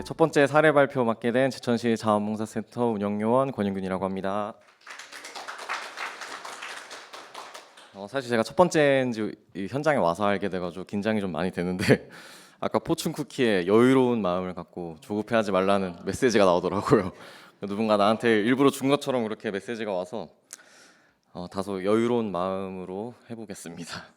첫 번째 사례 발표 맡게 된 제천시 자원봉사센터 운영요원 권영균이라고 합니다. 사실 제가 첫 번째인지 이 현장에 와서 알게 돼가지고 긴장이 좀 많이 되는데 아까 포춘 쿠키에 여유로운 마음을 갖고 조급해하지 말라는 메시지가 나오더라고요. 누군가 나한테 일부러 준 것처럼 그렇게 메시지가 와서 다소 여유로운 마음으로 해보겠습니다.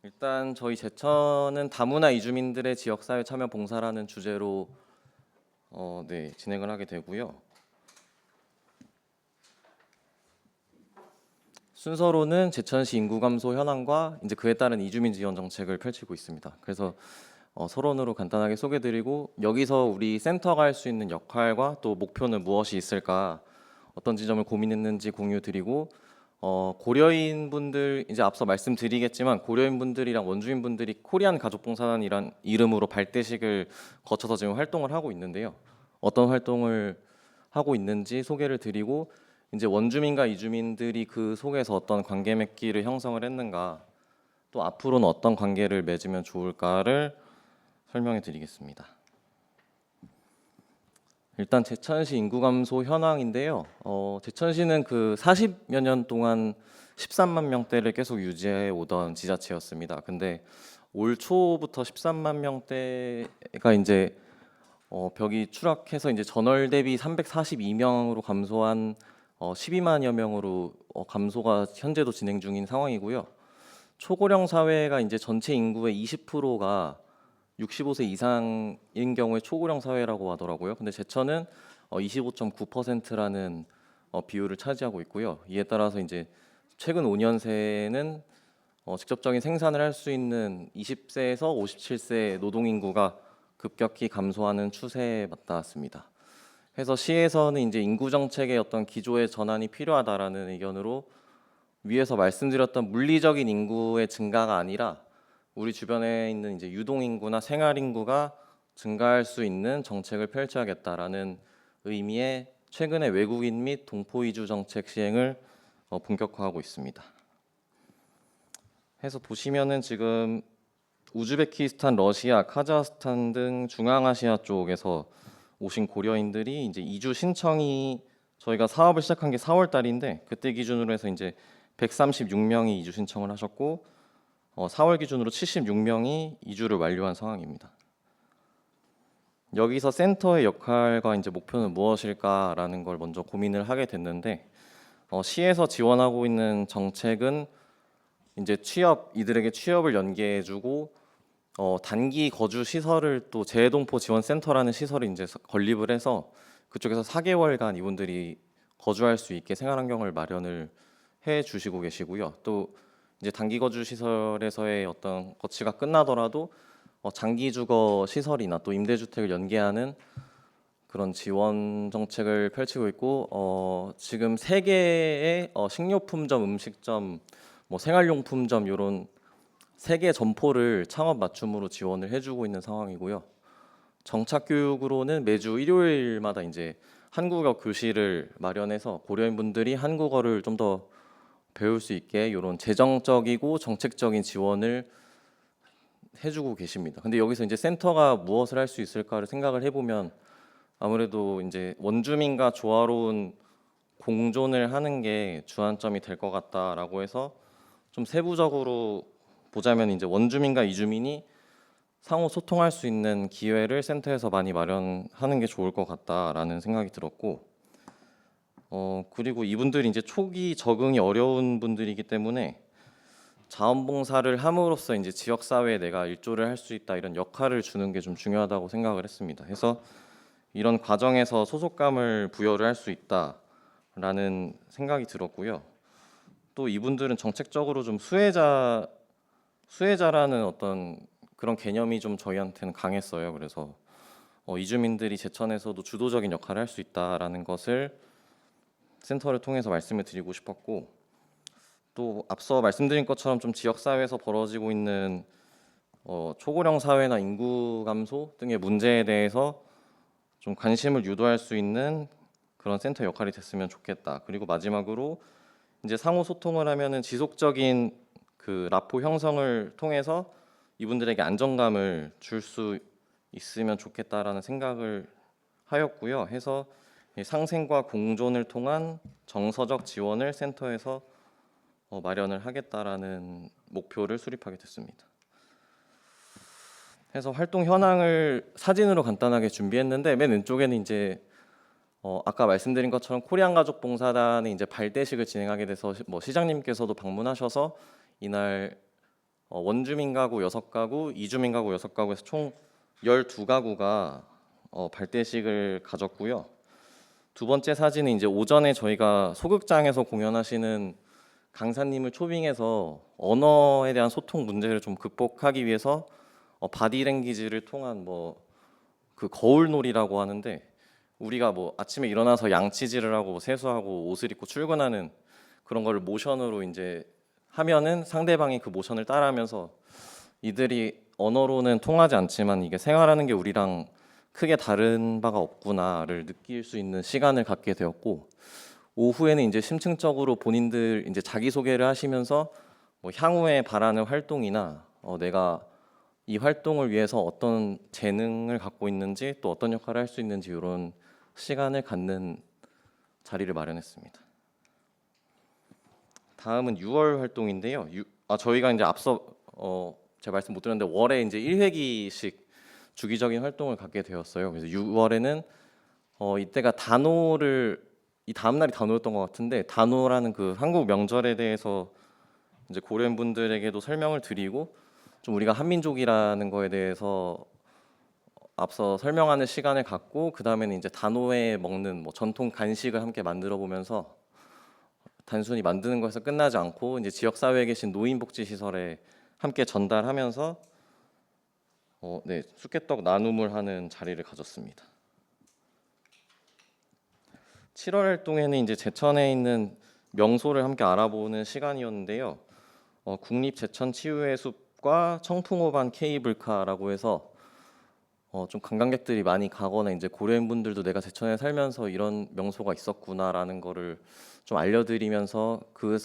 일단 저희 제천은 다문화 이주민들의 지역사회 참여 봉사라는 주제로 진행을 하게 되고요. 순서로는 제천시 인구 감소 현황과 이제 그에 따른 이주민 지원 정책을 펼치고 있습니다. 그래서 서론으로 간단하게 소개드리고 여기서 우리 센터가 할 수 있는 역할과 또 목표는 무엇이 있을까, 어떤 지점을 고민했는지 공유드리고 고려인 분들 이제 앞서 말씀드리겠지만 고려인 분들이랑 원주민 분들이 코리안 가족봉사단이란 이름으로 발대식을 거쳐서 지금 활동을 하고 있는데요. 어떤 활동을 하고 있는지 소개를 드리고 이제 원주민과 이주민들이 그 속에서 어떤 관계 맺기를 형성을 했는가, 또 앞으로는 어떤 관계를 맺으면 좋을까를 설명해 드리겠습니다. 일단 제천시 인구 감소 현황인데요. 제천시는 그 40여 년 동안 13만 명대를 계속 유지해 오던 지자체였습니다. 근데 올 초부터 13만 명대가 이제 벽이 추락해서 이제 전월 대비 342명으로 감소한 12만여 명으로 감소가 현재도 진행 중인 상황이고요. 초고령 사회가 이제 전체 인구의 20%가 65세 이상인 경우에 초고령 사회라고 하더라고요. 근데 제천은 25.9%라는 비율을 차지하고 있고요. 이에 따라서 이제 최근 5년 새에는 직접적인 생산을 할 수 있는 20세에서 57세 노동 인구가 급격히 감소하는 추세에 맞닿았습니다. 해서 시에서는 이제 인구 정책의 어떤 기조의 전환이 필요하다라는 의견으로 위에서 말씀드렸던 물리적인 인구의 증가가 아니라 우리 주변에 있는 이제 유동 인구나 생활 인구가 증가할 수 있는 정책을 펼쳐야겠다라는 의미의 최근에 외국인 및 동포 이주 정책 시행을 본격화하고 있습니다. 해서 보시면은 지금 우즈베키스탄, 러시아, 카자흐스탄 등 중앙아시아 쪽에서 오신 고려인들이 이제 이주 신청이 저희가 사업을 시작한 게 4월 달인데 그때 기준으로 해서 이제 136명이 이주 신청을 하셨고 4월 기준으로 76명이 이주를 완료한 상황입니다. 여기서 센터의 역할과 이제 목표는 무엇일까라는 걸 먼저 고민을 하게 됐는데 시에서 지원하고 있는 정책은 이제 이들에게 취업을 연계해주고 단기 거주 시설을 또 재동포 지원센터라는 시설을 이제 건립을 해서 그쪽에서 4개월간 이분들이 거주할 수 있게 생활 환경을 마련을 해 주시고 계시고요. 또 이제 단기 거주 시설에서의 어떤 거치가 끝나더라도 장기 주거 시설이나 또 임대주택을 연계하는 그런 지원 정책을 펼치고 있고 지금 3개의 식료품점, 음식점, 뭐 생활용품점 이런 3개 점포를 창업 맞춤으로 지원을 해주고 있는 상황이고요. 정착 교육으로는 매주 일요일마다 이제 한국어 교실을 마련해서 고려인 분들이 한국어를 좀 더 배울 수 있게 이런 재정적이고 정책적인 지원을 해주고 계십니다. 근데 여기서 이제 센터가 무엇을 할 수 있을까를 생각을 해보면 아무래도 이제 원주민과 조화로운 공존을 하는 게 주안점이 될 것 같다라고 해서 좀 세부적으로 보자면 이제 원주민과 이주민이 상호 소통할 수 있는 기회를 센터에서 많이 마련하는 게 좋을 것 같다라는 생각이 들었고 그리고 이분들이 이제 초기 적응이 어려운 분들이기 때문에 자원봉사를 함으로써 이제 지역 사회에 내가 일조를 할 수 있다 이런 역할을 주는 게 좀 중요하다고 생각을 했습니다. 그래서 이런 과정에서 소속감을 부여를 할 수 있다라는 생각이 들었고요. 또 이분들은 정책적으로 좀 수혜자라는 어떤 그런 개념이 좀 저희한테는 강했어요. 그래서 이주민들이 제천에서도 주도적인 역할을 할 수 있다라는 것을 센터를 통해서 말씀을 드리고 싶었고, 또 앞서 말씀드린 것처럼 좀 지역 사회에서 벌어지고 있는 초고령 사회나 인구 감소 등의 문제에 대해서 좀 관심을 유도할 수 있는 그런 센터 역할이 됐으면 좋겠다. 그리고 마지막으로 이제 상호 소통을 하면은 지속적인 그 라포 형성을 통해서 이분들에게 안정감을 줄 수 있으면 좋겠다라는 생각을 하였고요. 해서 이 상생과 공존을 통한 정서적 지원을 센터에서 마련을 하겠다라는 목표를 수립하게 됐습니다. 해서 활동 현황을 사진으로 간단하게 준비했는데 맨 왼쪽에는 이제 아까 말씀드린 것처럼 코리안 가족 봉사단이 이제 발대식을 진행하게 돼서 뭐 시장님께서도 방문하셔서 이날 원주민 가구 6가구, 이주민 가구 6가구에서 총 12가구가 발대식을 가졌고요. 두 번째 사진은 이제 오전에 저희가 소극장에서 공연하시는 강사님을 초빙해서 언어에 대한 소통 문제를 좀 극복하기 위해서 바디랭귀지를 통한 뭐 그 거울놀이라고 하는데, 우리가 뭐 아침에 일어나서 양치질을 하고 세수하고 옷을 입고 출근하는 그런 거를 모션으로 이제 하면은 상대방이 그 모션을 따라하면서 이들이 언어로는 통하지 않지만 이게 생활하는 게 우리랑 크게 다른 바가 없구나를 느낄 수 있는 시간을 갖게 되었고, 오후에는 이제 심층적으로 본인들 이제 자기 소개를 하시면서 뭐 향후에 바라는 활동이나 내가 이 활동을 위해서 어떤 재능을 갖고 있는지 또 어떤 역할을 할 수 있는지 이런 시간을 갖는 자리를 마련했습니다. 다음은 6월 활동인데요. 저희가 이제 앞서 제가 말씀 못 드렸는데 월에 이제 1회기씩 주기적인 활동을 갖게 되었어요. 그래서 6월에는 이때가 단오를 이 다음 날이 단오였던 것 같은데, 단오라는 그 한국 명절에 대해서 이제 고려인 분들에게도 설명을 드리고 좀 우리가 한민족이라는 거에 대해서 앞서 설명하는 시간을 갖고, 그 다음에는 이제 단오에 먹는 뭐 전통 간식을 함께 만들어 보면서 단순히 만드는 것에서 끝나지 않고 이제 지역 사회에 계신 노인복지시설에 함께 전달하면서 쑥개떡 나눔을 하는 자리를 가졌습니다. 7월 활동에는 이제 제천에 있는 명소를 함께 알아보는 시간이었는데요. 국립제천치유의 숲과 청풍호반 케이블카라고 해서 좀 관광객들이 많이 가거나 이제 고려인 분들도 내가 제천에 살면서 이런 명소가 있었구나라는 거를 좀 알려드리면서 그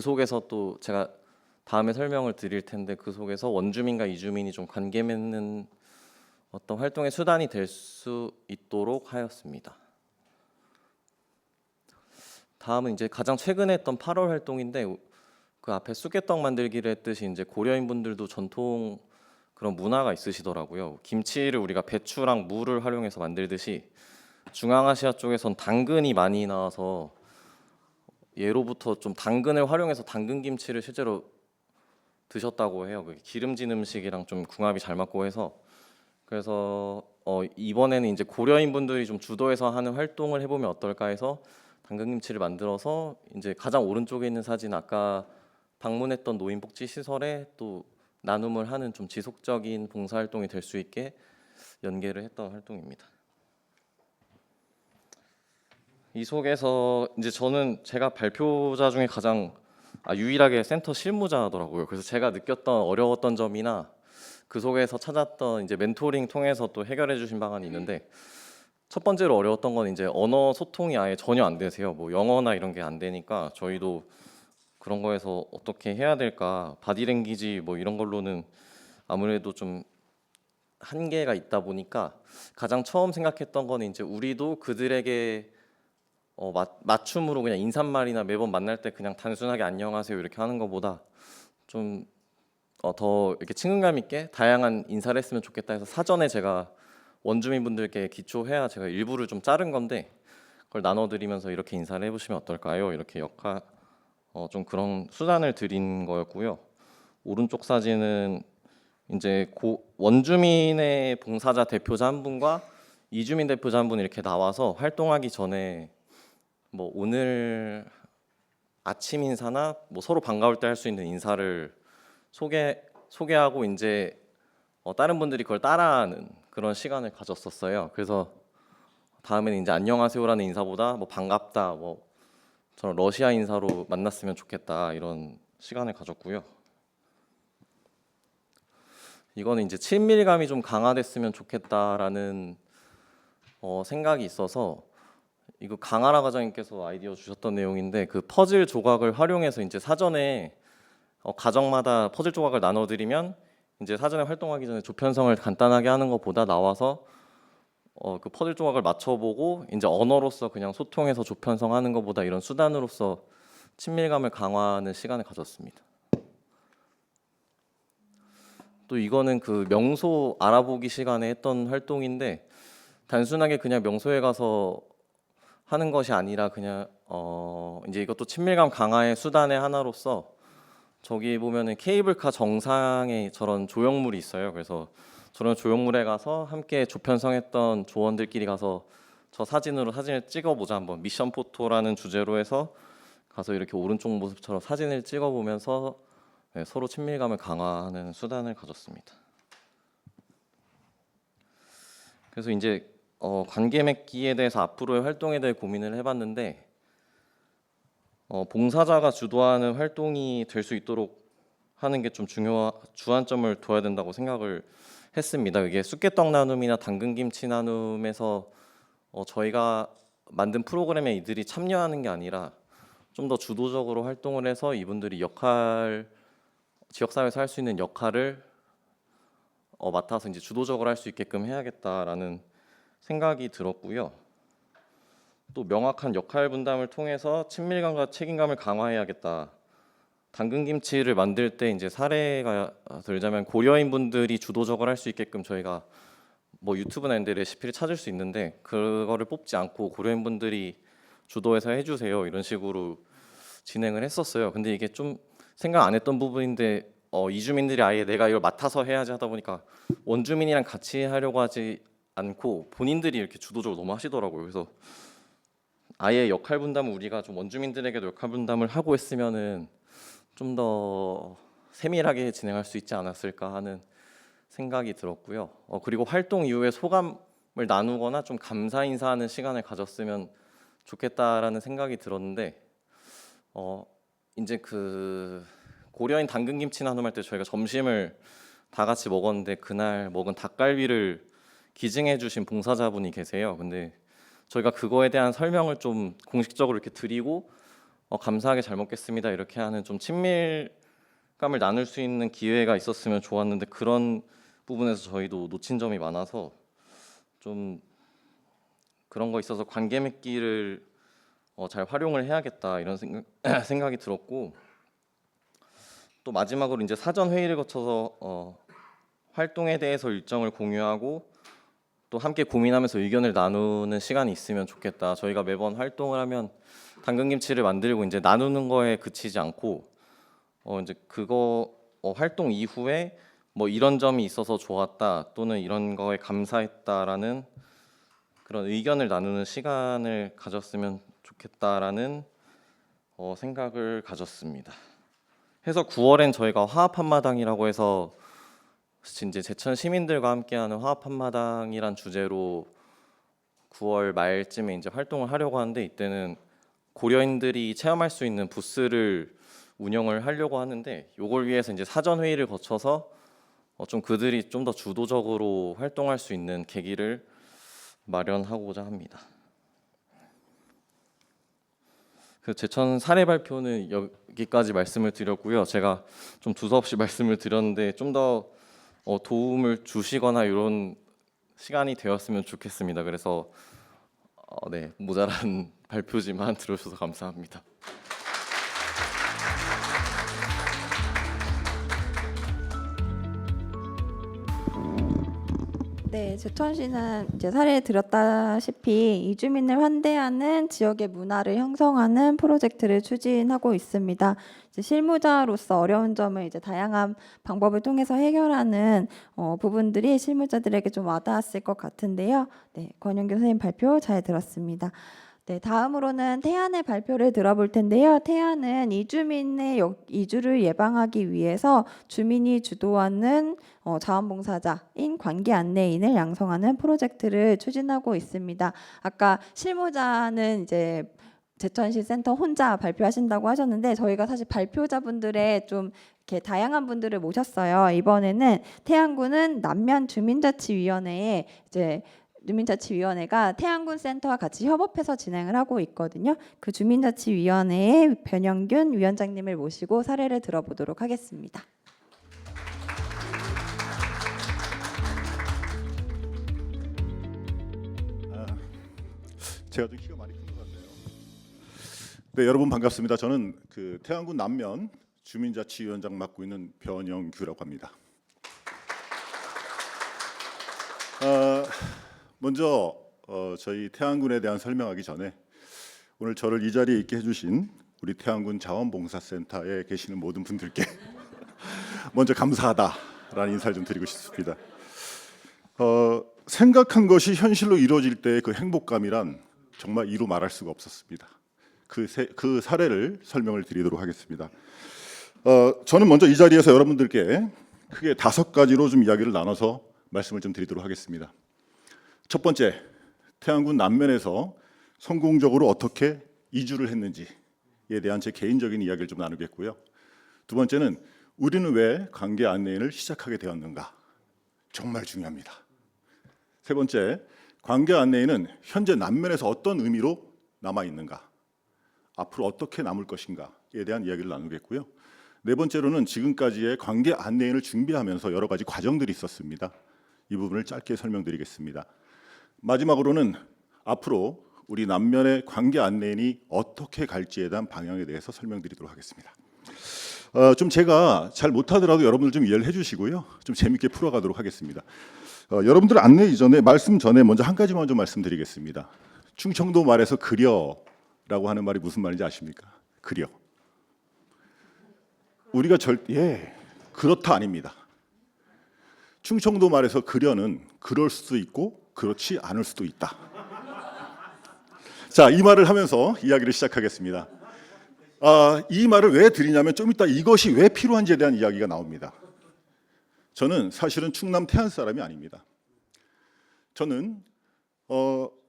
속에서 또 제가 다음에 설명을 드릴 텐데 그 속에서 원주민과 이주민이 좀 관계 맺는 어떤 활동의 수단이 될 수 있도록 하였습니다. 다음은 이제 가장 최근에 했던 8월 활동인데, 그 앞에 쑥개떡 만들기를 했듯이 이제 고려인 분들도 전통 그런 문화가 있으시더라고요. 김치를 우리가 배추랑 무를 활용해서 만들듯이 중앙아시아 쪽에선 당근이 많이 나와서 예로부터 좀 당근을 활용해서 당근 김치를 실제로 드셨다고 해요. 기름진 음식이랑 좀 궁합이 잘 맞고 해서, 그래서 이번에는 이제 고려인 분들이 좀 주도해서 하는 활동을 해보면 어떨까 해서 당근김치를 만들어서 이제 가장 오른쪽에 있는 사진, 아까 방문했던 노인복지시설에 또 나눔을 하는 좀 지속적인 봉사활동이 될 수 있게 연계를 했던 활동입니다. 이 속에서 이제 저는 제가 발표자 중에 가장 유일하게 센터 실무자더라고요. 그래서 제가 느꼈던 어려웠던 점이나 그 속에서 찾았던 이제 멘토링 통해서 또 해결해 주신 방안이 있는데, 첫 번째로 어려웠던 건 이제 언어 소통이 아예 전혀 안 되세요. 뭐 영어나 이런 게 안 되니까 저희도 그런 거에서 어떻게 해야 될까, 바디랭귀지 뭐 이런 걸로는 아무래도 좀 한계가 있다 보니까 가장 처음 생각했던 거는 이제 우리도 그들에게 맞춤으로 그냥 인사말이나 매번 만날 때 그냥 단순하게 안녕하세요 이렇게 하는 것보다 좀 더 이렇게 친근감 있게 다양한 인사를 했으면 좋겠다 해서 사전에 제가 원주민 분들께 기초해야 제가 일부를 좀 자른 건데, 그걸 나눠드리면서 이렇게 인사를 해보시면 어떨까요? 이렇게 좀 그런 수단을 드린 거였고요. 오른쪽 사진은 이제 원주민의 봉사자 대표자 한 분과 이주민 대표자 한 분 이렇게 나와서 활동하기 전에 뭐 오늘 아침 인사나 뭐 서로 반가울 때 할 수 있는 인사를 소개하고 이제 다른 분들이 그걸 따라하는 그런 시간을 가졌었어요. 그래서 다음에는 이제 안녕하세요라는 인사보다 뭐 반갑다, 뭐 저는 러시아 인사로 만났으면 좋겠다 이런 시간을 가졌고요. 이거는 이제 친밀감이 좀 강화됐으면 좋겠다라는 생각이 있어서, 이거 강하라 과장님께서 아이디어 주셨던 내용인데, 그 퍼즐 조각을 활용해서 이제 사전에 가정마다 퍼즐 조각을 나눠드리면 이제 사전에 활동하기 전에 조편성을 간단하게 하는 것보다 나와서 그 퍼즐 조각을 맞춰보고 이제 언어로서 그냥 소통해서 조편성하는 것보다 이런 수단으로서 친밀감을 강화하는 시간을 가졌습니다. 또 이거는 그 명소 알아보기 시간에 했던 활동인데 단순하게 그냥 명소에 가서 하는 것이 아니라 그냥 이제 이것도 친밀감 강화의 수단의 하나로서 저기 보면은 케이블카 정상에 저런 조형물이 있어요. 그래서 저런 조형물에 가서 함께 조편성했던 조원들끼리 가서 저 사진으로 사진을 찍어보자 한번 미션 포토라는 주제로 해서 가서 이렇게 오른쪽 모습처럼 사진을 찍어보면서 네, 서로 친밀감을 강화하는 수단을 가졌습니다. 그래서 이제 관계 맺기에 대해서 앞으로의 활동에 대해 고민을 해봤는데 봉사자가 주도하는 활동이 될 수 있도록 하는 게 좀 주안점을 둬야 된다고 생각을 했습니다. 이게 쑥개떡 나눔이나 당근김치 나눔에서 저희가 만든 프로그램에 이들이 참여하는 게 아니라 좀 더 주도적으로 활동을 해서 이분들이 지역사회에서 할 수 있는 역할을 맡아서 이제 주도적으로 할 수 있게끔 해야겠다라는 생각이 들었고요. 또 명확한 역할 분담을 통해서 친밀감과 책임감을 강화해야겠다. 당근김치를 만들 때 이제 사례가 들자면 고려인 분들이 주도적으로 할 수 있게끔 저희가 뭐 유튜브나 이런 데 레시피를 찾을 수 있는데 그거를 뽑지 않고 고려인 분들이 주도해서 해주세요 이런 식으로 진행을 했었어요. 근데 이게 좀 생각 안 했던 부분인데 이주민들이 아예 내가 이걸 맡아서 해야지 하다 보니까 원주민이랑 같이 하려고 하지 않고 본인들이 이렇게 주도적으로 너무 하시더라고요. 그래서 아예 역할 분담을 우리가 좀 원주민들에게도 역할 분담을 하고 했으면은 좀 더 세밀하게 진행할 수 있지 않았을까 하는 생각이 들었고요. 그리고 활동 이후에 소감을 나누거나 좀 감사 인사하는 시간을 가졌으면 좋겠다라는 생각이 들었는데 이제 그 고려인 당근김치 나눔할 때 저희가 점심을 다 같이 먹었는데 그날 먹은 닭갈비를 기증해 주신 봉사자분이 계세요. 근데 저희가 그거에 대한 설명을 좀 공식적으로 이렇게 드리고 감사하게 잘 먹겠습니다 이렇게 하는 좀 친밀감을 나눌 수 있는 기회가 있었으면 좋았는데 그런 부분에서 저희도 놓친 점이 많아서 좀 그런 거 있어서 관계 맺기를 잘 활용을 해야겠다 이런 생각이 들었고 또 마지막으로 이제 사전 회의를 거쳐서 활동에 대해서 일정을 공유하고 또 함께 고민하면서 의견을 나누는 시간이 있으면 좋겠다. 저희가 매번 활동을 하면 당근김치를 만들고 이제 나누는 거에 그치지 않고 이제 그거 활동 이후에 뭐 이런 점이 있어서 좋았다 또는 이런 거에 감사했다라는 그런 의견을 나누는 시간을 가졌으면 좋겠다라는 생각을 가졌습니다. 해서 9월엔 저희가 화합 한마당이라고 해서 이제 제천 시민들과 함께하는 화합 한마당이란 주제로 9월 말쯤에 이제 활동을 하려고 하는데 이때는 고려인들이 체험할 수 있는 부스를 운영을 하려고 하는데 이걸 위해서 이제 사전 회의를 거쳐서 좀 그들이 좀 더 주도적으로 활동할 수 있는 계기를 마련하고자 합니다. 그 제천 사례 발표는 여기까지 말씀을 드렸고요. 제가 좀 두서없이 말씀을 드렸는데 좀 더 도움을 주시거나 이런 시간이 되었으면 좋겠습니다. 그래서 네, 모자란 발표지만 들어주셔서 감사합니다. 네, 제천시는 이제 사례 드렸다시피 이주민을 환대하는 지역의 문화를 형성하는 프로젝트를 추진하고 있습니다. 이제 실무자로서 어려운 점을 이제 다양한 방법을 통해서 해결하는 부분들이 실무자들에게 좀 와닿았을 것 같은데요. 네, 권영규 선생님 발표 잘 들었습니다. 네, 다음으로는 태안의 발표를 들어볼 텐데요. 태안은 이주민의 이주를 예방하기 위해서 주민이 주도하는 자원봉사자인 관계 안내인을 양성하는 프로젝트를 추진하고 있습니다. 아까 실무자는 이제 제천시 센터 혼자 발표하신다고 하셨는데 저희가 사실 발표자분들의 좀 이렇게 다양한 분들을 모셨어요. 이번에는 태안군은 남면 주민자치위원회에 이제 주민자치위원회가 태안군 센터와 같이 협업해서 진행을 하고 있거든요. 그 주민자치위원회의 변영균 위원장님을 모시고 사례를 들어보도록 하겠습니다. 제가 좀 키가 많이 큰 것 같네요. 네, 여러분 반갑습니다. 저는 태안군 남면 주민자치위원장 맡고 있는 변영규라고 합니다. 먼저 저희 태안군에 대한 설명하기 전에 오늘 저를 이 자리에 있게 해주신 우리 태안군 자원봉사센터에 계시는 모든 분들께 먼저 감사하다라는 인사를 좀 드리고 싶습니다. 생각한 것이 현실로 이루어질 때의 그 행복감이란 정말 이루 말할 수가 없었습니다. 그 사례를 설명을 드리도록 하겠습니다. 저는 먼저 이 자리에서 여러분들께 크게 5가지로 좀 이야기를 나눠서 말씀을 좀 드리도록 하겠습니다. 첫 번째, 태안군 남면에서 성공적으로 어떻게 이주를 했는지에 대한 제 개인적인 이야기를 좀 나누겠고요. 두 번째는 우리는 왜 관계 안내인을 시작하게 되었는가? 정말 중요합니다. 세 번째, 관계 안내인은 현재 남면에서 어떤 의미로 남아 있는가? 앞으로 어떻게 남을 것인가에 대한 이야기를 나누겠고요. 네 번째로는 지금까지의 관계 안내인을 준비하면서 여러 가지 과정들이 있었습니다. 이 부분을 짧게 설명드리겠습니다. 마지막으로는 앞으로 우리 남면의 관계 안내인이 어떻게 갈지에 대한 방향에 대해서 설명드리도록 하겠습니다. 좀 제가 잘 못하더라도 여러분들 좀 이해를 해주시고요. 좀 재밌게 풀어가도록 하겠습니다. 여러분들 안내 이전에 말씀 전에 먼저 한 가지만 좀 말씀드리겠습니다. 충청도 말에서 그려라고 하는 말이 무슨 말인지 아십니까? 그려. 우리가 그렇다 아닙니다. 충청도 말에서 그려는 그럴 수도 있고 그렇지 않을 수도 있다. 자, 이 말을 하면서 이야기를 시작하겠습니다. 이 말을 왜 드리냐면 좀 이따 이것이 왜 필요한지에 대한 이야기가 나옵니다. 저는 사실은 충남 태안 사람이 아닙니다. 저는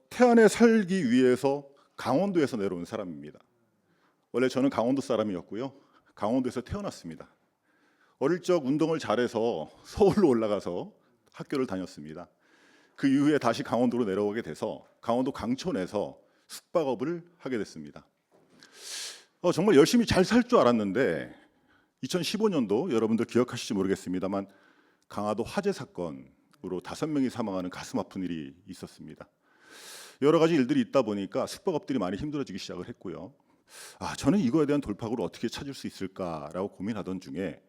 태안에 살기 위해서 강원도에서 내려온 사람입니다. 원래 저는 강원도 사람이었고요. 강원도에서 태어났습니다. 어릴 적 운동을 잘해서 서울로 올라가서 학교를 다녔습니다. 그 이후에 다시 강원도로 내려오게 돼서 강원도 강촌에서 숙박업을 하게 됐습니다. 정말 열심히 잘 살 줄 알았는데 2015년도 여러분들 기억하실지 모르겠습니다만 강화도 화재 사건으로 5명이 사망하는 가슴 아픈 일이 있었습니다. 여러 가지 일들이 있다 보니까 숙박업들이 많이 힘들어지기 시작을 했고요. 저는 이거에 대한 돌파구를 어떻게 찾을 수 있을까라고 고민하던 중에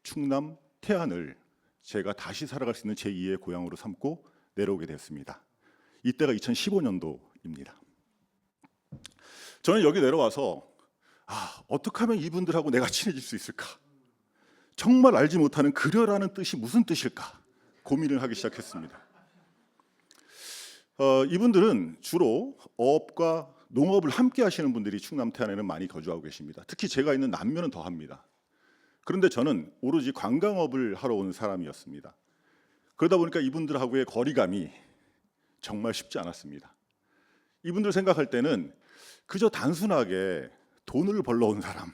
충남 태안을 제가 다시 살아갈 수 있는 제2의 고향으로 삼고 내려오게 됐습니다. 이때가 2015년도입니다. 저는 여기 내려와서 어떻게 하면 이분들하고 내가 친해질 수 있을까? 정말 알지 못하는 그려라는 뜻이 무슨 뜻일까? 고민을 하기 시작했습니다. 이분들은 주로 어업과 농업을 함께 하시는 분들이 충남 태안에는 많이 거주하고 계십니다. 특히 제가 있는 남면은 더합니다. 그런데 저는 오로지 관광업을 하러 온 사람이었습니다. 그러다 보니까 이분들하고의 거리감이 정말 쉽지 않았습니다. 이분들 생각할 때는 그저 단순하게 돈을 벌러 온 사람,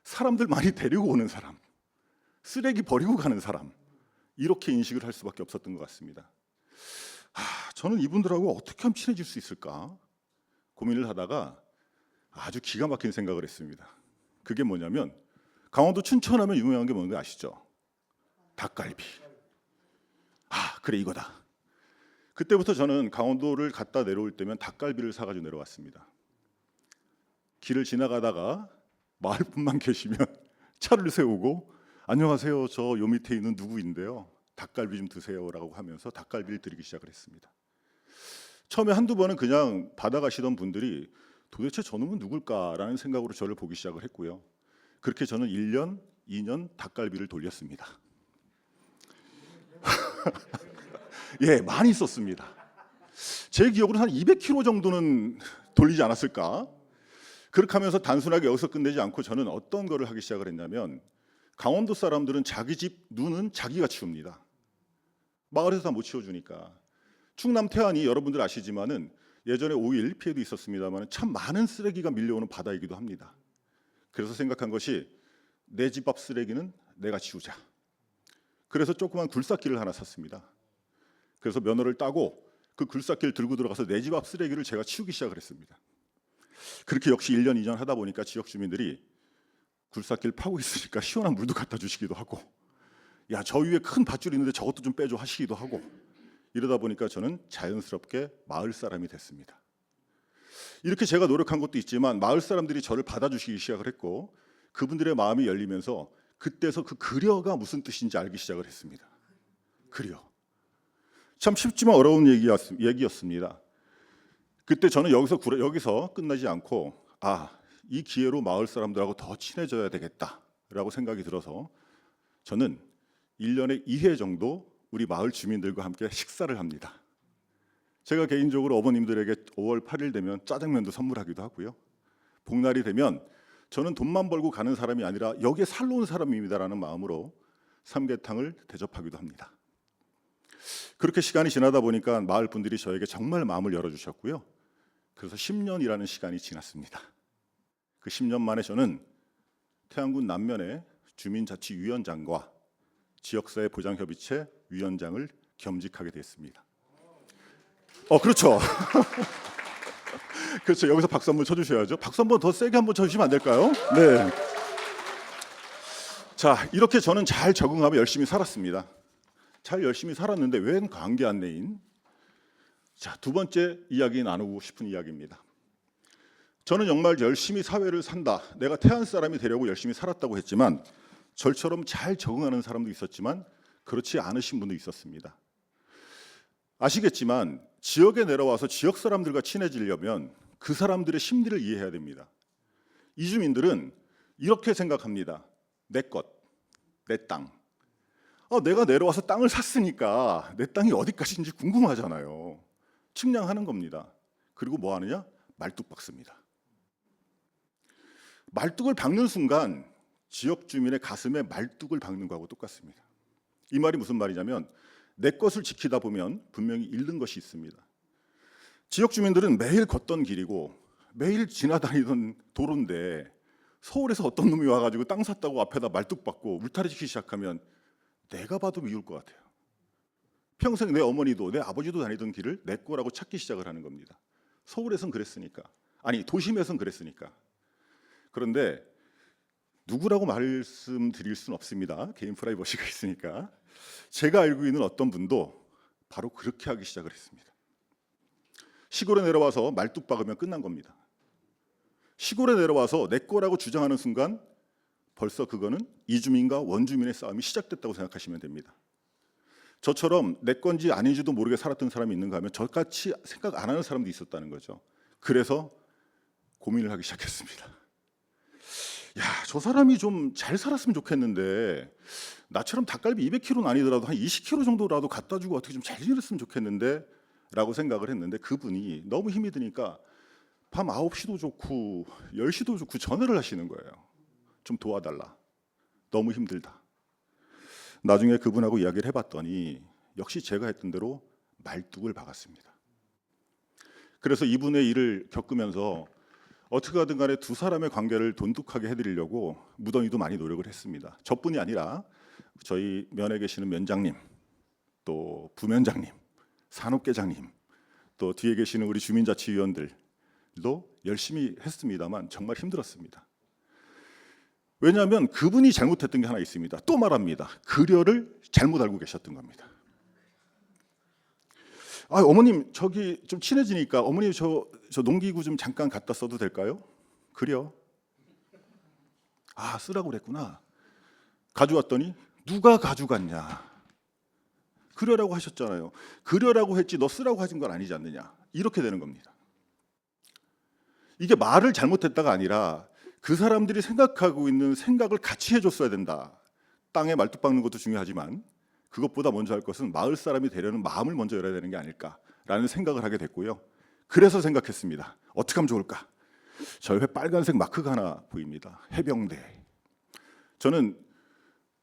사람들 많이 데리고 오는 사람, 쓰레기 버리고 가는 사람, 이렇게 인식을 할 수밖에 없었던 것 같습니다. 저는 이분들하고 어떻게 하면 친해질 수 있을까 고민을 하다가 아주 기가 막힌 생각을 했습니다. 그게 뭐냐면 강원도 춘천하면 유명한 게 뭔지 아시죠? 닭갈비. 그래 이거다. 그때부터 저는 강원도를 갔다 내려올 때면 닭갈비를 사가지고 내려왔습니다. 길을 지나가다가 마을분만 계시면 차를 세우고 안녕하세요, 저 요 밑에 있는 누구인데요, 닭갈비 좀 드세요라고 하면서 닭갈비를 드리기 시작을 했습니다. 처음에 한두 번은 그냥 받아가시던 분들이 도대체 저놈은 누굴까라는 생각으로 저를 보기 시작을 했고요. 그렇게 저는 1년, 2년 닭갈비를 돌렸습니다. 많이 썼습니다. 제 기억으로 한 200kg 정도는 돌리지 않았을까? 그렇게 하면서 단순하게 여기서 끝내지 않고 저는 어떤 거를 하기 시작을 했냐면 강원도 사람들은 자기 집 눈은 자기가 치웁니다. 마을에서 다 못 치워주니까. 충남 태안이 여러분들 아시지만은 예전에 오일 피해도 있었습니다만 참 많은 쓰레기가 밀려오는 바다이기도 합니다. 그래서 생각한 것이 내 집 앞 쓰레기는 내가 치우자. 그래서 조그만 굴삭기를 하나 샀습니다. 그래서 면허를 따고 그 굴삭기를 들고 들어가서 내 집 앞 쓰레기를 제가 치우기 시작을 했습니다. 그렇게 역시 1년, 2년 하다 보니까 지역 주민들이 굴삭기를 파고 있으니까 시원한 물도 갖다 주시기도 하고, 저 위에 큰 밧줄이 있는데 저것도 좀 빼줘 하시기도 하고, 이러다 보니까 저는 자연스럽게 마을 사람이 됐습니다. 이렇게 제가 노력한 것도 있지만 마을 사람들이 저를 받아주시기 시작을 했고 그분들의 마음이 열리면서 그때서 그 그려가 무슨 뜻인지 알기 시작을 했습니다. 그려. 참 쉽지만 어려운 얘기였습니다. 그때 저는 여기서 끝나지 않고 이 기회로 마을 사람들하고 더 친해져야 되겠다라고 생각이 들어서 저는 1년에 2회 정도 우리 마을 주민들과 함께 식사를 합니다. 제가 개인적으로 어머님들에게 5월 8일 되면 짜장면도 선물하기도 하고요. 복날이 되면 저는 돈만 벌고 가는 사람이 아니라 여기에 살러 온 사람입니다라는 마음으로 삼계탕을 대접하기도 합니다. 그렇게 시간이 지나다 보니까 마을 분들이 저에게 정말 마음을 열어주셨고요. 그래서 10년이라는 시간이 지났습니다. 그 10년 만에 저는 태안군 남면의 주민자치위원장과 지역사회 보장협의체 위원장을 겸직하게 됐습니다. 그렇죠. 그렇죠. 여기서 박수 한번 쳐주셔야죠. 박수 한번 더 세게 한번 쳐주시면 안 될까요? 네. 자, 이렇게 저는 잘 적응하며 열심히 살았습니다. 잘 열심히 살았는데 웬 관계 안내인? 자, 두 번째 이야기 나누고 싶은 이야기입니다. 저는 정말 열심히 사회를 산다. 내가 태안 사람이 되려고 열심히 살았다고 했지만 저처럼 잘 적응하는 사람도 있었지만 그렇지 않으신 분도 있었습니다. 아시겠지만 지역에 내려와서 지역 사람들과 친해지려면 그 사람들의 심리를 이해해야 됩니다. 이주민들은 이렇게 생각합니다. 내 것, 내 땅. 내가 내려와서 땅을 샀으니까 내 땅이 어디까지인지 궁금하잖아요. 측량하는 겁니다. 그리고 뭐 하느냐? 말뚝 박습니다. 말뚝을 박는 순간 지역 주민의 가슴에 말뚝을 박는 거하고 똑같습니다. 이 말이 무슨 말이냐면 내 것을 지키다 보면 분명히 잃는 것이 있습니다. 지역 주민들은 매일 걷던 길이고 매일 지나다니던 도로인데 서울에서 어떤 놈이 와가지고 땅 샀다고 앞에다 말뚝 박고 울타리치기 시작하면 내가 봐도 미울 것 같아요. 평생 내 어머니도 내 아버지도 다니던 길을 내 거라고 찾기 시작을 하는 겁니다. 서울에선 그랬으니까. 아니 도심에선 그랬으니까. 그런데 누구라고 말씀드릴 수는 없습니다. 개인 프라이버시가 있으니까. 제가 알고 있는 어떤 분도 바로 그렇게 하기 시작을 했습니다. 시골에 내려와서 말뚝 박으면 끝난 겁니다. 시골에 내려와서 내 거라고 주장하는 순간 벌써 그거는 이주민과 원주민의 싸움이 시작됐다고 생각하시면 됩니다. 저처럼 내 건지 아닌지도 모르게 살았던 사람이 있는가 하면 저같이 생각 안 하는 사람도 있었다는 거죠. 그래서 고민을 하기 시작했습니다. 저 사람이 좀 잘 살았으면 좋겠는데 나처럼 닭갈비 200kg는 아니더라도 한 20kg 정도라도 갖다 주고 어떻게 좀 잘 지냈으면 좋겠는데 라고 생각을 했는데 그분이 너무 힘이 드니까 밤 9시도 좋고 10시도 좋고 전화를 하시는 거예요. 좀 도와달라. 너무 힘들다. 나중에 그분하고 이야기를 해봤더니 역시 제가 했던 대로 말뚝을 박았습니다. 그래서 이분의 일을 겪으면서 어떻게 하든 간에 두 사람의 관계를 돈독하게 해드리려고 무던히도 많이 노력을 했습니다. 저뿐이 아니라 저희 면에 계시는 면장님, 또 부면장님, 산업계장님, 또 뒤에 계시는 우리 주민자치위원들도 열심히 했습니다만 정말 힘들었습니다. 왜냐하면 그분이 잘못했던 게 하나 있습니다. 또 말합니다. 그려를 잘못 알고 계셨던 겁니다. 어머님 저기 좀 친해지니까 어머니 저 농기구 좀 잠깐 갖다 써도 될까요? 그려. 쓰라고 그랬구나. 가져왔더니 누가 가져갔냐. 그려라고 하셨잖아요. 그려라고 했지 너 쓰라고 하신 건 아니지 않느냐. 이렇게 되는 겁니다. 이게 말을 잘못했다가 아니라 그 사람들이 생각하고 있는 생각을 같이 해줬어야 된다. 땅에 말뚝 박는 것도 중요하지만 그것보다 먼저 할 것은 마을 사람이 되려는 마음을 먼저 열어야 되는 게 아닐까라는 생각을 하게 됐고요. 그래서 생각했습니다. 어떻게 하면 좋을까? 저 옆에 빨간색 마크가 하나 보입니다. 해병대. 저는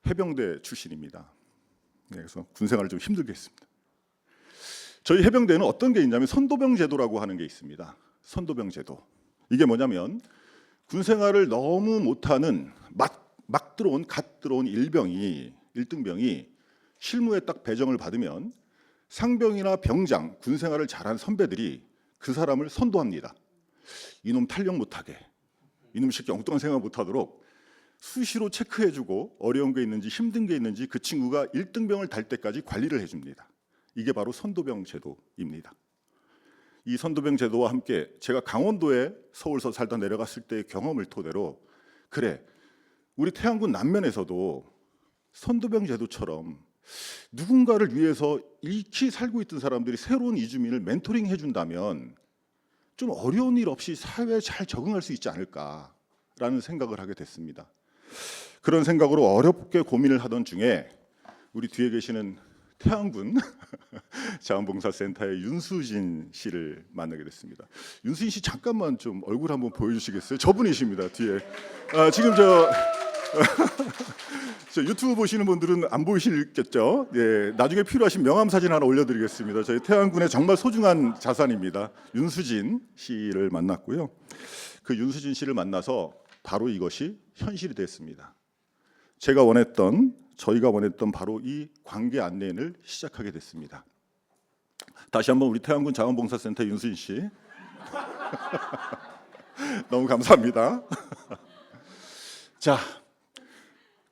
해병대 출신입니다. 그래서 군 생활을 좀 힘들게 했습니다. 저희 해병대는 어떤 게 있냐면 선도병 제도라고 하는 게 있습니다. 선도병 제도. 이게 뭐냐면 군 생활을 너무 못하는 막 들어온 갓 들어온 일등병이 실무에 딱 배정을 받으면 상병이나 병장, 군 생활을 잘한 선배들이 그 사람을 선도합니다. 이놈 탈영 못하게, 이놈 새끼 엉뚱한 생각 못하도록 수시로 체크해주고 어려운 게 있는지 힘든 게 있는지 그 친구가 1등병을 달 때까지 관리를 해줍니다. 이게 바로 선도병 제도입니다. 이 선도병 제도와 함께 제가 강원도에 서울서 살다 내려갔을 때의 경험을 토대로 그래, 우리 태안군 남면에서도 선도병 제도처럼 누군가를 위해서 잃기 살고 있던 사람들이 새로운 이주민을 멘토링 해준다면 좀 어려운 일 없이 사회에 잘 적응할 수 있지 않을까라는 생각을 하게 됐습니다. 그런 생각으로 어렵게 고민을 하던 중에 우리 뒤에 계시는 태안군 자원봉사센터의 윤수진 씨를 만나게 됐습니다. 윤수진 씨 잠깐만 좀 얼굴 한번 보여주시겠어요? 저분이십니다. 뒤에 지금 저 유튜브 보시는 분들은 안 보이시겠죠? 예, 나중에 필요하신 명함 사진 하나 올려드리겠습니다. 저희 태안군의 정말 소중한 자산입니다. 윤수진 씨를 만났고요. 그 윤수진 씨를 만나서 바로 이것이 현실이 됐습니다. 저희가 원했던 바로 이 관계 안내를 시작하게 됐습니다. 다시 한번 우리 태안군 자원봉사센터 윤수진 씨 너무 감사합니다. 자,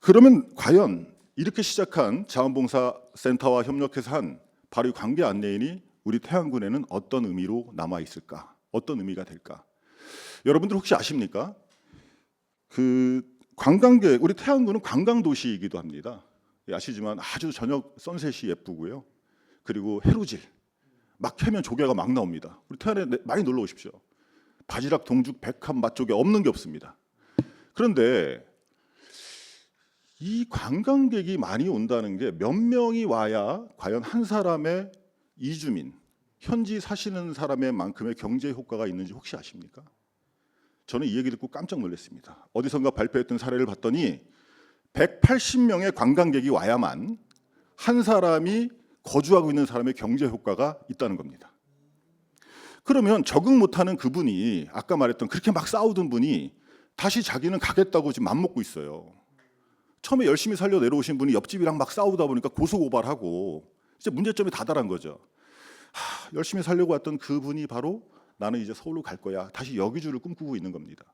그러면 과연 이렇게 시작한 자원봉사센터와 협력해서 한 바로 이 관계 안내인이 우리 태안군에는 어떤 의미로 남아 있을까? 어떤 의미가 될까? 여러분들 혹시 아십니까? 관광객, 우리 태안군은 관광 도시이기도 합니다. 예, 아시지만 아주 저녁 선셋이 예쁘고요. 그리고 해루질 막 캐면 조개가 막 나옵니다. 우리 태안에 많이 놀러 오십시오. 바지락, 동죽, 백합, 맛조개 없는 게 없습니다. 그런데 이 관광객이 많이 온다는 게 몇 명이 와야 과연 한 사람의 이주민, 현지 사시는 사람의 만큼의 경제 효과가 있는지 혹시 아십니까? 저는 이 얘기 듣고 깜짝 놀랐습니다. 어디선가 발표했던 사례를 봤더니 180명의 관광객이 와야만 한 사람이 거주하고 있는 사람의 경제 효과가 있다는 겁니다. 그러면 적응 못하는 그분이 아까 말했던 그렇게 막 싸우던 분이 다시 자기는 가겠다고 지금 맘먹고 있어요. 처음에 열심히 살려 내려오신 분이 옆집이랑 막 싸우다 보니까 고소고발하고 이제 문제점이 다다란 거죠. 열심히 살려고 왔던 그분이 바로 나는 이제 서울로 갈 거야. 다시 여기주를 꿈꾸고 있는 겁니다.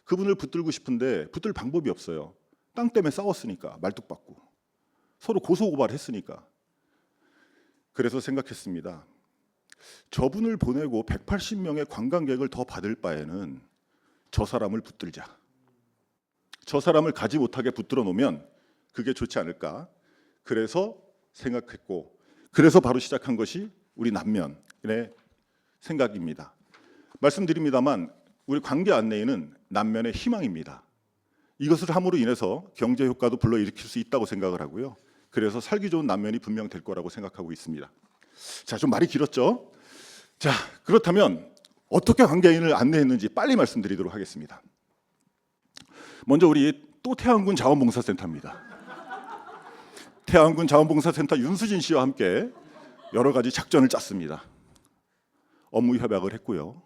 그분을 붙들고 싶은데 붙들 방법이 없어요. 땅 때문에 싸웠으니까 말뚝박고 서로 고소고발했으니까. 그래서 생각했습니다. 저분을 보내고 180명의 관광객을 더 받을 바에는 저 사람을 붙들자. 저 사람을 가지 못하게 붙들어 놓으면 그게 좋지 않을까. 그래서 생각했고 그래서 바로 시작한 것이 우리 남면의 생각입니다. 말씀드립니다만 우리 관계 안내인은 남면의 희망입니다. 이것을 함으로 인해서 경제 효과도 불러일으킬 수 있다고 생각을 하고요. 그래서 살기 좋은 남면이 분명 될 거라고 생각하고 있습니다. 자, 좀 말이 길었죠? 자, 그렇다면 어떻게 관계인을 안내했는지 빨리 말씀드리도록 하겠습니다. 먼저 우리 또 태안군 자원봉사센터입니다. 태안군 자원봉사센터 윤수진 씨와 함께 여러 가지 작전을 짰습니다. 업무 협약을 했고요.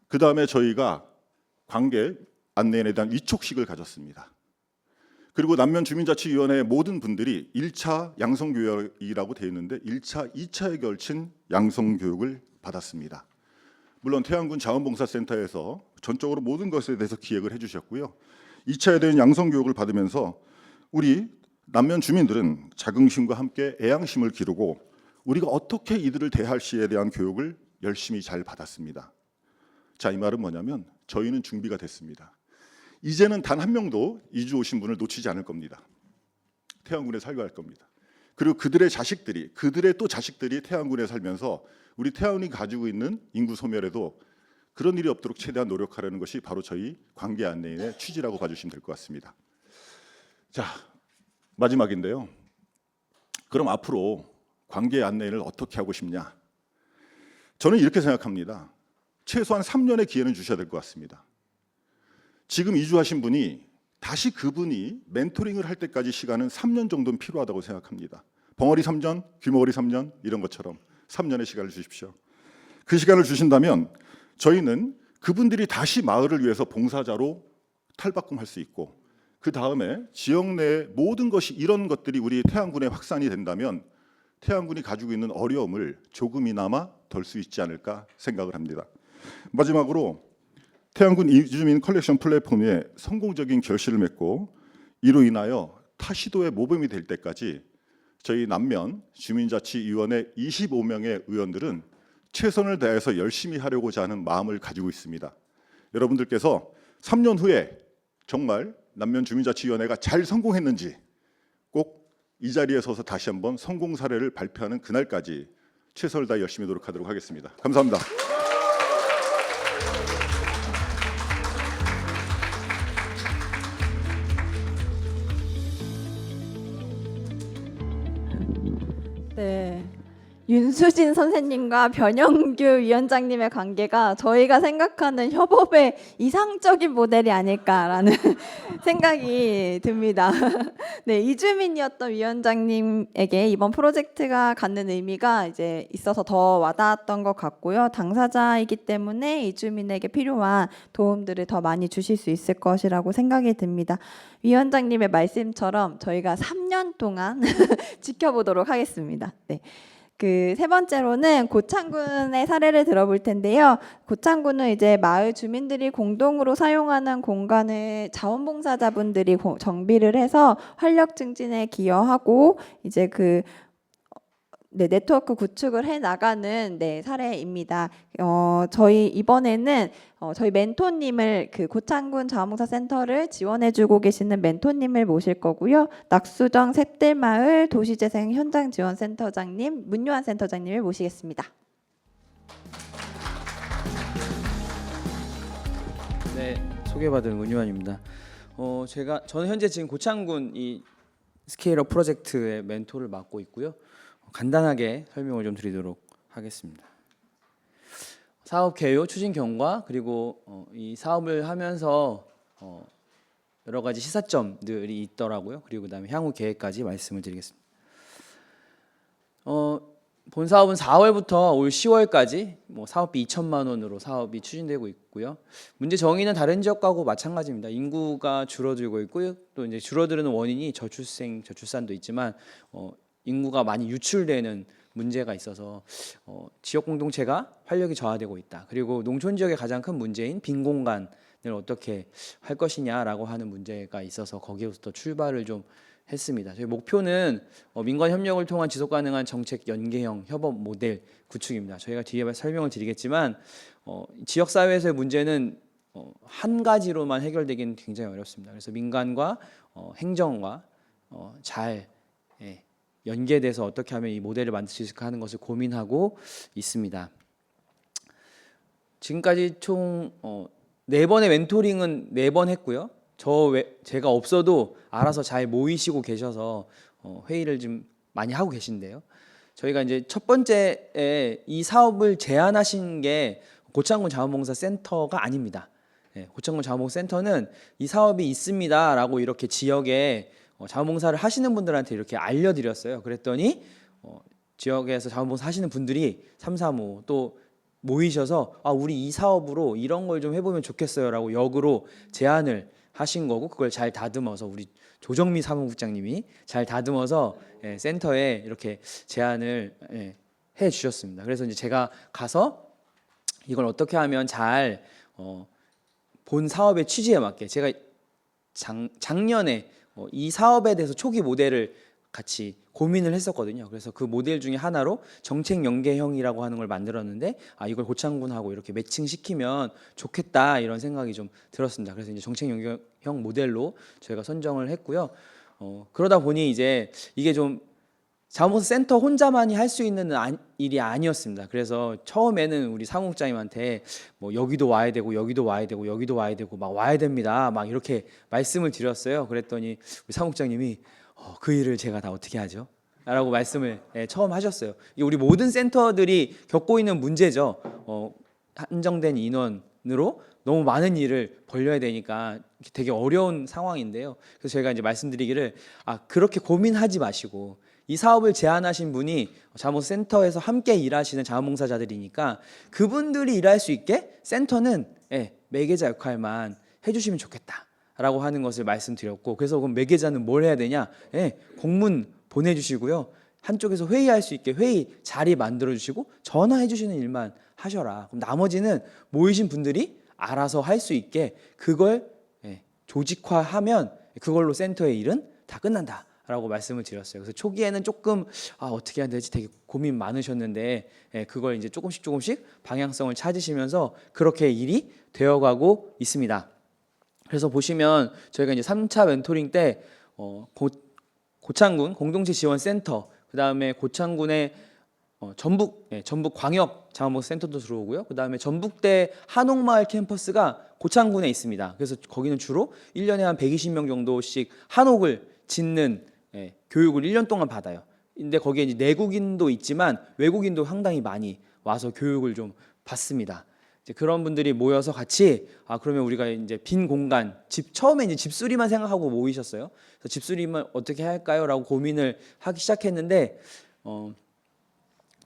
그 다음에 저희가 관계 안내인에 대한 위촉식을 가졌습니다. 그리고 남면주민자치위원회 모든 분들이 1차 양성교육이라고 되어 있는데 1차, 2차에 걸친 양성교육을 받았습니다. 물론 태안군 자원봉사센터에서 전적으로 모든 것에 대해서 기획을 해주셨고요. 2차에 대한 양성교육을 받으면서 우리 남면 주민들은 자긍심과 함께 애양심을 기르고 우리가 어떻게 이들을 대할 시에 대한 교육을 열심히 잘 받았습니다. 자, 이 말은 뭐냐면 저희는 준비가 됐습니다. 이제는 단 한 명도 이주 오신 분을 놓치지 않을 겁니다. 태안군에 살고 할 겁니다. 그리고 그들의 또 자식들이 태안군에 살면서 우리 태안이 가지고 있는 인구 소멸에도 그런 일이 없도록 최대한 노력하려는 것이 바로 저희 관계 안내인의 취지라고 봐주시면 될 것 같습니다. 자, 마지막인데요. 그럼 앞으로 관계 안내인을 어떻게 하고 싶냐? 저는 이렇게 생각합니다. 최소한 3년의 기회는 주셔야 될 것 같습니다. 지금 이주하신 분이 다시 그분이 멘토링을 할 때까지 시간은 3년 정도는 필요하다고 생각합니다. 벙어리 3년, 귀머거리 3년 이런 것처럼 3년의 시간을 주십시오. 그 시간을 주신다면 저희는 그분들이 다시 마을을 위해서 봉사자로 탈바꿈할 수 있고 그 다음에 지역 내 모든 것이 이런 것들이 우리 태안군에 확산이 된다면 태안군이 가지고 있는 어려움을 조금이나마 덜 수 있지 않을까 생각을 합니다. 마지막으로 태안군 이주민 컬렉션 플랫폼에 성공적인 결실을 맺고 이로 인하여 타 시도에 모범이 될 때까지 저희 남면 주민자치위원회 25명의 의원들은 최선을 다해서 열심히 하려고자 하는 마음을 가지고 있습니다. 여러분들께서 3년 후에 정말 남면주민자치위원회가 잘 성공했는지 꼭 이 자리에 서서 다시 한번 성공 사례를 발표하는 그날까지 최선을 다해 열심히 노력하도록 하겠습니다. 감사합니다. 네. 윤수진 선생님과 변영규 위원장님의 관계가 저희가 생각하는 협업의 이상적인 모델이 아닐까라는 생각이 듭니다. 네, 이주민이었던 위원장님에게 이번 프로젝트가 갖는 의미가 이제 있어서 더 와닿았던 것 같고요. 당사자이기 때문에 이주민에게 필요한 도움들을 더 많이 주실 수 있을 것이라고 생각이 듭니다. 위원장님의 말씀처럼 저희가 3년 동안 지켜보도록 하겠습니다. 네. 그 세 번째로는 고창군의 사례를 들어볼 텐데요. 고창군은 이제 마을 주민들이 공동으로 사용하는 공간을 자원봉사자분들이 정비를 해서 활력 증진에 기여하고 이제 그 네트워크 구축을 해 나가는 사례입니다. 저희 이번에는 저희 멘토님을 그 고창군 자원봉사센터를 지원해주고 계시는 멘토님을 모실 거고요. 낙수정 샛들마을 도시재생 현장지원센터장님 문요한 센터장님을 모시겠습니다. 네, 소개받은 문요한입니다. 저는 현재 지금 고창군 이 스케일업 프로젝트의 멘토를 맡고 있고요. 간단하게 설명을 좀 드리도록 하겠습니다. 사업 개요, 추진 경과 그리고 이 사업을 하면서 여러 가지 시사점들이 있더라고요. 그리고 그다음에 향후 계획까지 말씀을 드리겠습니다. 본 사업은 4월부터 올 10월까지 사업비 2천만 원으로 사업이 추진되고 있고요. 문제 정의는 다른 지역하고 마찬가지입니다. 인구가 줄어들고 있고요. 또 이제 줄어드는 원인이 저출산도 있지만 인구가 많이 유출되는 문제가 있어서 지역 공동체가 활력이 저하되고 있다. 그리고 농촌 지역의 가장 큰 문제인 빈 공간을 어떻게 할 것이냐라고 하는 문제가 있어서 거기에부터 출발을 좀 했습니다. 저희 목표는 민관 협력을 통한 지속 가능한 정책 연계형 협업 모델 구축입니다. 저희가 뒤에 설명을 드리겠지만 지역 사회에서의 문제는 한 가지로만 해결되기는 굉장히 어렵습니다. 그래서 민간과 행정과 잘 연계돼서 어떻게 하면 이 모델을 만들 수 있을까 하는 것을 고민하고 있습니다. 지금까지 총 4번의 멘토링은 4번 했고요. 제가 없어도 알아서 잘 모이시고 계셔서 회의를 좀 많이 하고 계신데요. 저희가 이제 첫 번째에 이 사업을 제안하신 게 고창군 자원봉사센터가 아닙니다. 고창군 자원봉사센터는 이 사업이 있습니다라고 이렇게 지역에 자원봉사를 하시는 분들한테 이렇게 알려드렸어요. 그랬더니 지역에서 자원봉사 하시는 분들이 335 또 모이셔서 우리 이 사업으로 이런 걸 좀 해보면 좋겠어요라고 역으로 제안을 하신 거고 그걸 잘 다듬어서 우리 조정미 사무국장님이 잘 다듬어서 센터에 이렇게 제안을 해 주셨습니다. 그래서 이제 제가 가서 이걸 어떻게 하면 잘 본 사업의 취지에 맞게 제가 작년에 이 사업에 대해서 초기 모델을 같이 고민을 했었거든요. 그래서 그 모델 중에 하나로 정책 연계형이라고 하는 걸 만들었는데 이걸 고창군하고 이렇게 매칭시키면 좋겠다 이런 생각이 좀 들었습니다. 그래서 이제 정책 연계형 모델로 저희가 선정을 했고요. 그러다 보니 이제 이게 좀 자원봉사 센터 혼자만이 할 수 있는 일이 아니었습니다. 그래서 처음에는 우리 사무국장님한테 여기도 와야 되고 여기도 와야 되고 여기도 와야 되고 막 와야 됩니다. 막 이렇게 말씀을 드렸어요. 그랬더니 우리 사무국장님이 그 일을 제가 다 어떻게 하죠? 라고 말씀을 처음 하셨어요. 이게 우리 모든 센터들이 겪고 있는 문제죠. 한정된 인원으로 너무 많은 일을 벌려야 되니까 되게 어려운 상황인데요. 그래서 제가 이제 말씀드리기를 그렇게 고민하지 마시고 이 사업을 제안하신 분이 자원봉사센터에서 함께 일하시는 자원봉사자들이니까 그분들이 일할 수 있게 센터는 매개자 역할만 해주시면 좋겠다라고 하는 것을 말씀드렸고 그래서 그럼 매개자는 뭘 해야 되냐? 공문 보내주시고요. 한쪽에서 회의할 수 있게 회의 자리 만들어주시고 전화해주시는 일만 하셔라. 그럼 나머지는 모이신 분들이 알아서 할 수 있게 그걸 조직화하면 그걸로 센터의 일은 다 끝난다. 라고 말씀을 드렸어요. 그래서 초기에는 조금 어떻게 해야 되지 되게 고민 많으셨는데 그걸 이제 조금씩 방향성을 찾으시면서 그렇게 일이 되어가고 있습니다. 그래서 보시면 저희가 이제 3차 멘토링 때 고창군 공동체 지원 센터, 그다음에 고창군의 전북 광역 자원봉사 센터도 들어오고요. 그다음에 전북대 한옥마을 캠퍼스가 고창군에 있습니다. 그래서 거기는 주로 1년에 한 120명 정도씩 한옥을 짓는 교육을 1년 동안 받아요. 근데 거기에 이제 내국인도 있지만 외국인도 상당히 많이 와서 교육을 좀 받습니다. 이제 그런 분들이 모여서 같이 그러면 우리가 이제 빈 공간 처음에 이제 집수리만 생각하고 모이셨어요. 그래서 집수리만 어떻게 할까요?라고 고민을 하기 시작했는데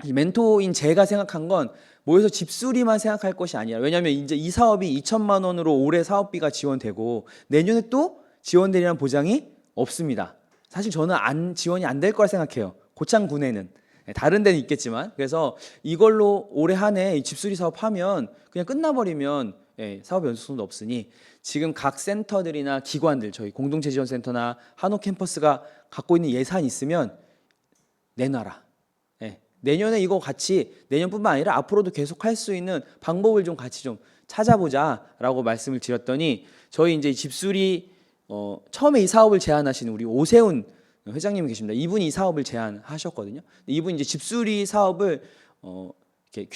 이 멘토인 제가 생각한 건 모여서 집수리만 생각할 것이 아니라, 왜냐하면 이제 이 사업이 2천만 원으로 올해 사업비가 지원되고 내년에 또 지원되리라는 보장이 없습니다. 사실 저는 지원이 안 될 거라 생각해요. 고창군에는. 다른 데는 있겠지만. 그래서 이걸로 올해 한 해 집수리 사업하면 그냥 끝나버리면 사업 연속성도 없으니 지금 각 센터들이나 기관들, 저희 공동체 지원센터나 한옥 캠퍼스가 갖고 있는 예산이 있으면 내놔라. 내년에 이거 같이, 내년뿐만 아니라 앞으로도 계속 할 수 있는 방법을 좀 같이 좀 찾아보자라고 말씀을 드렸더니, 저희 이제 집수리 처음에 이 사업을 제안하신 우리 오세훈 회장님이 계십니다. 이분이 이 사업을 제안하셨거든요. 이분이 이제 집수리 사업을 이렇게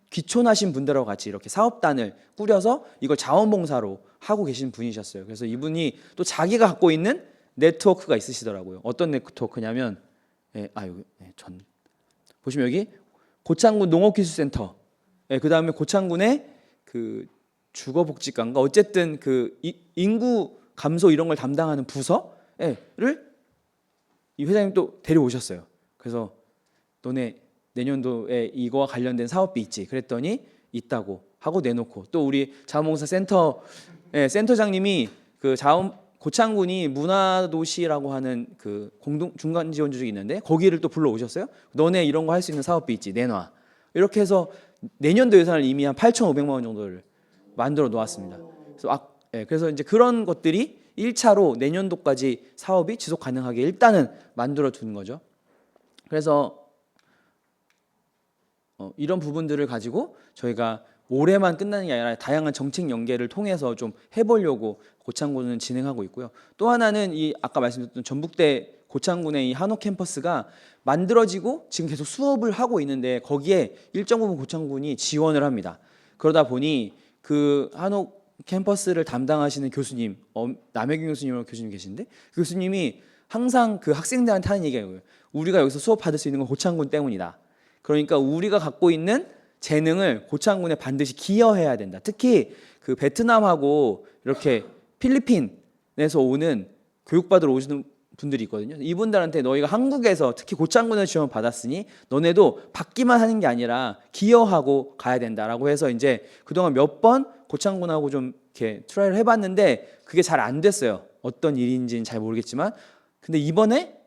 귀촌하신 분들하고 같이 이렇게 사업단을 꾸려서 이걸 자원봉사로 하고 계신 분이셨어요. 그래서 이분이 또 자기가 갖고 있는 네트워크가 있으시더라고요. 어떤 네트워크냐면 보시면 여기 고창군 농업기술센터, 그 다음에 고창군의 그 주거복지관과 어쨌든 그 인구 감소 이런 걸 담당하는 부서를 이 회장님 또 데려오셨어요. 그래서 너네 내년도에 이거와 관련된 사업비 있지? 그랬더니 있다고 하고 내놓고, 또 우리 자원봉사 센터 센터장님이 그 고창군이 문화도시라고 하는 그 중간 지원 조직이 있는데 거기를 또 불러오셨어요. 너네 이런 거 할 수 있는 사업비 있지? 내놔. 이렇게 해서 내년도 예산을 이미 한 8,500만 원 정도를 만들어 놓았습니다. 그래서 이제 그런 것들이 1차로 내년도까지 사업이 지속 가능하게 일단은 만들어 두는 거죠. 그래서 이런 부분들을 가지고 저희가 올해만 끝나는 게 아니라 다양한 정책 연계를 통해서 좀 해보려고 고창군은 진행하고 있고요. 또 하나는 이 아까 말씀드렸던 전북대 고창군의 이 한옥 캠퍼스가 만들어지고 지금 계속 수업을 하고 있는데 거기에 일정 부분 고창군이 지원을 합니다. 그러다 보니 그 한옥 캠퍼스를 담당하시는 교수님, 남혜경 교수님이라고 교수님 계신데 그 교수님이 항상 그 학생들한테 하는 얘기가 이거예요. 우리가 여기서 수업 받을 수 있는 건 고창군 때문이다. 그러니까 우리가 갖고 있는 재능을 고창군에 반드시 기여해야 된다. 특히 그 베트남하고 이렇게 필리핀에서 오는 교육받으러 오시는 분들이 있거든요. 이분들한테 너희가 한국에서 특히 고창군을 지원 받았으니 너네도 받기만 하는 게 아니라 기여하고 가야 된다라고 해서 이제 그동안 몇 번 고창군하고 좀 이렇게 트라이를 해봤는데 그게 잘 안 됐어요. 어떤 일인지는 잘 모르겠지만, 근데 이번에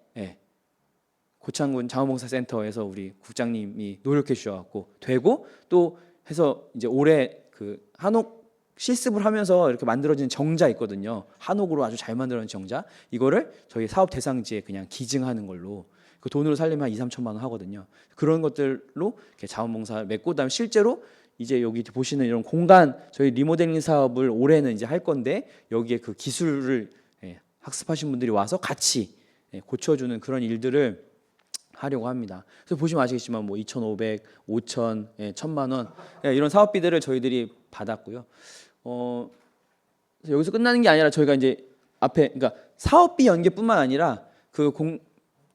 고창군 자원봉사센터에서 우리 국장님이 노력해 주셔갖고 되고, 또 해서 이제 올해 그 한옥 실습을 하면서 이렇게 만들어진 정자 있거든요. 한옥으로 아주 잘 만들어진 정자, 이거를 저희 사업 대상지에 그냥 기증하는 걸로, 그 돈으로 살리면 한 2-3천만 원 하거든요. 그런 것들로 이렇게 자원봉사 맺고, 그다음에 실제로 이제 여기 보시는 이런 공간, 저희 리모델링 사업을 올해는 이제 할 건데 여기에 그 기술을 학습하신 분들이 와서 같이 고쳐주는 그런 일들을 하려고 합니다. 그래서 보시면 아시겠지만 뭐 2,500, 5,000, 1,000만 원 이런 사업비들을 저희들이 받았고요. 여기서 끝나는 게 아니라 저희가 이제 앞에, 그러니까 사업비 연계뿐만 아니라 그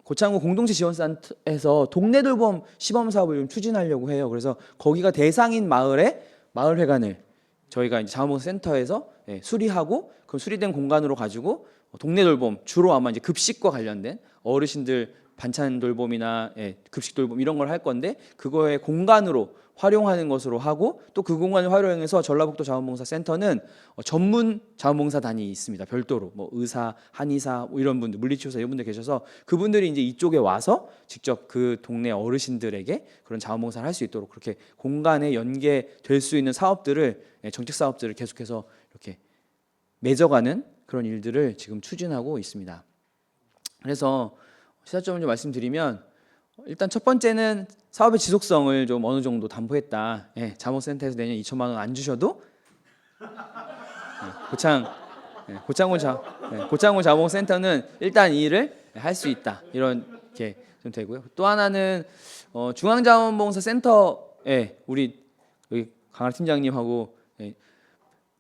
고창군 공동체 지원센터에서 동네 돌봄 시범 사업을 좀 추진하려고 해요. 그래서 거기가 대상인 마을에 마을회관을 저희가 이제 자원봉사 센터에서 수리하고, 그 수리된 공간으로 가지고 동네 돌봄, 주로 아마 이제 급식과 관련된 어르신들 반찬 돌봄이나 급식 돌봄 이런 걸 할 건데 그거의 공간으로 활용하는 것으로 하고, 또 그 공간을 활용해서 전라북도 자원봉사센터는 전문 자원봉사단이 있습니다. 별도로 뭐 의사, 한의사 뭐 이런 분들, 물리치료사 이런 분들 계셔서 그분들이 이제 이쪽에 와서 직접 그 동네 어르신들에게 그런 자원봉사를 할 수 있도록 그렇게 공간에 연계될 수 있는 사업들을, 정책 사업들을 계속해서 이렇게 맺어가는 그런 일들을 지금 추진하고 있습니다. 그래서 시사점을 좀 말씀드리면 일단 첫 번째는 사업의 지속성을 좀 어느 정도 담보했다. 예, 자원센터에서 내년 2천만 원 안 주셔도 고창군 자원센터는 일단 이 일을 할 수 있다. 이렇게 좀 되고요. 또 하나는 중앙자원봉사 센터에 우리 여기 강할 팀장님하고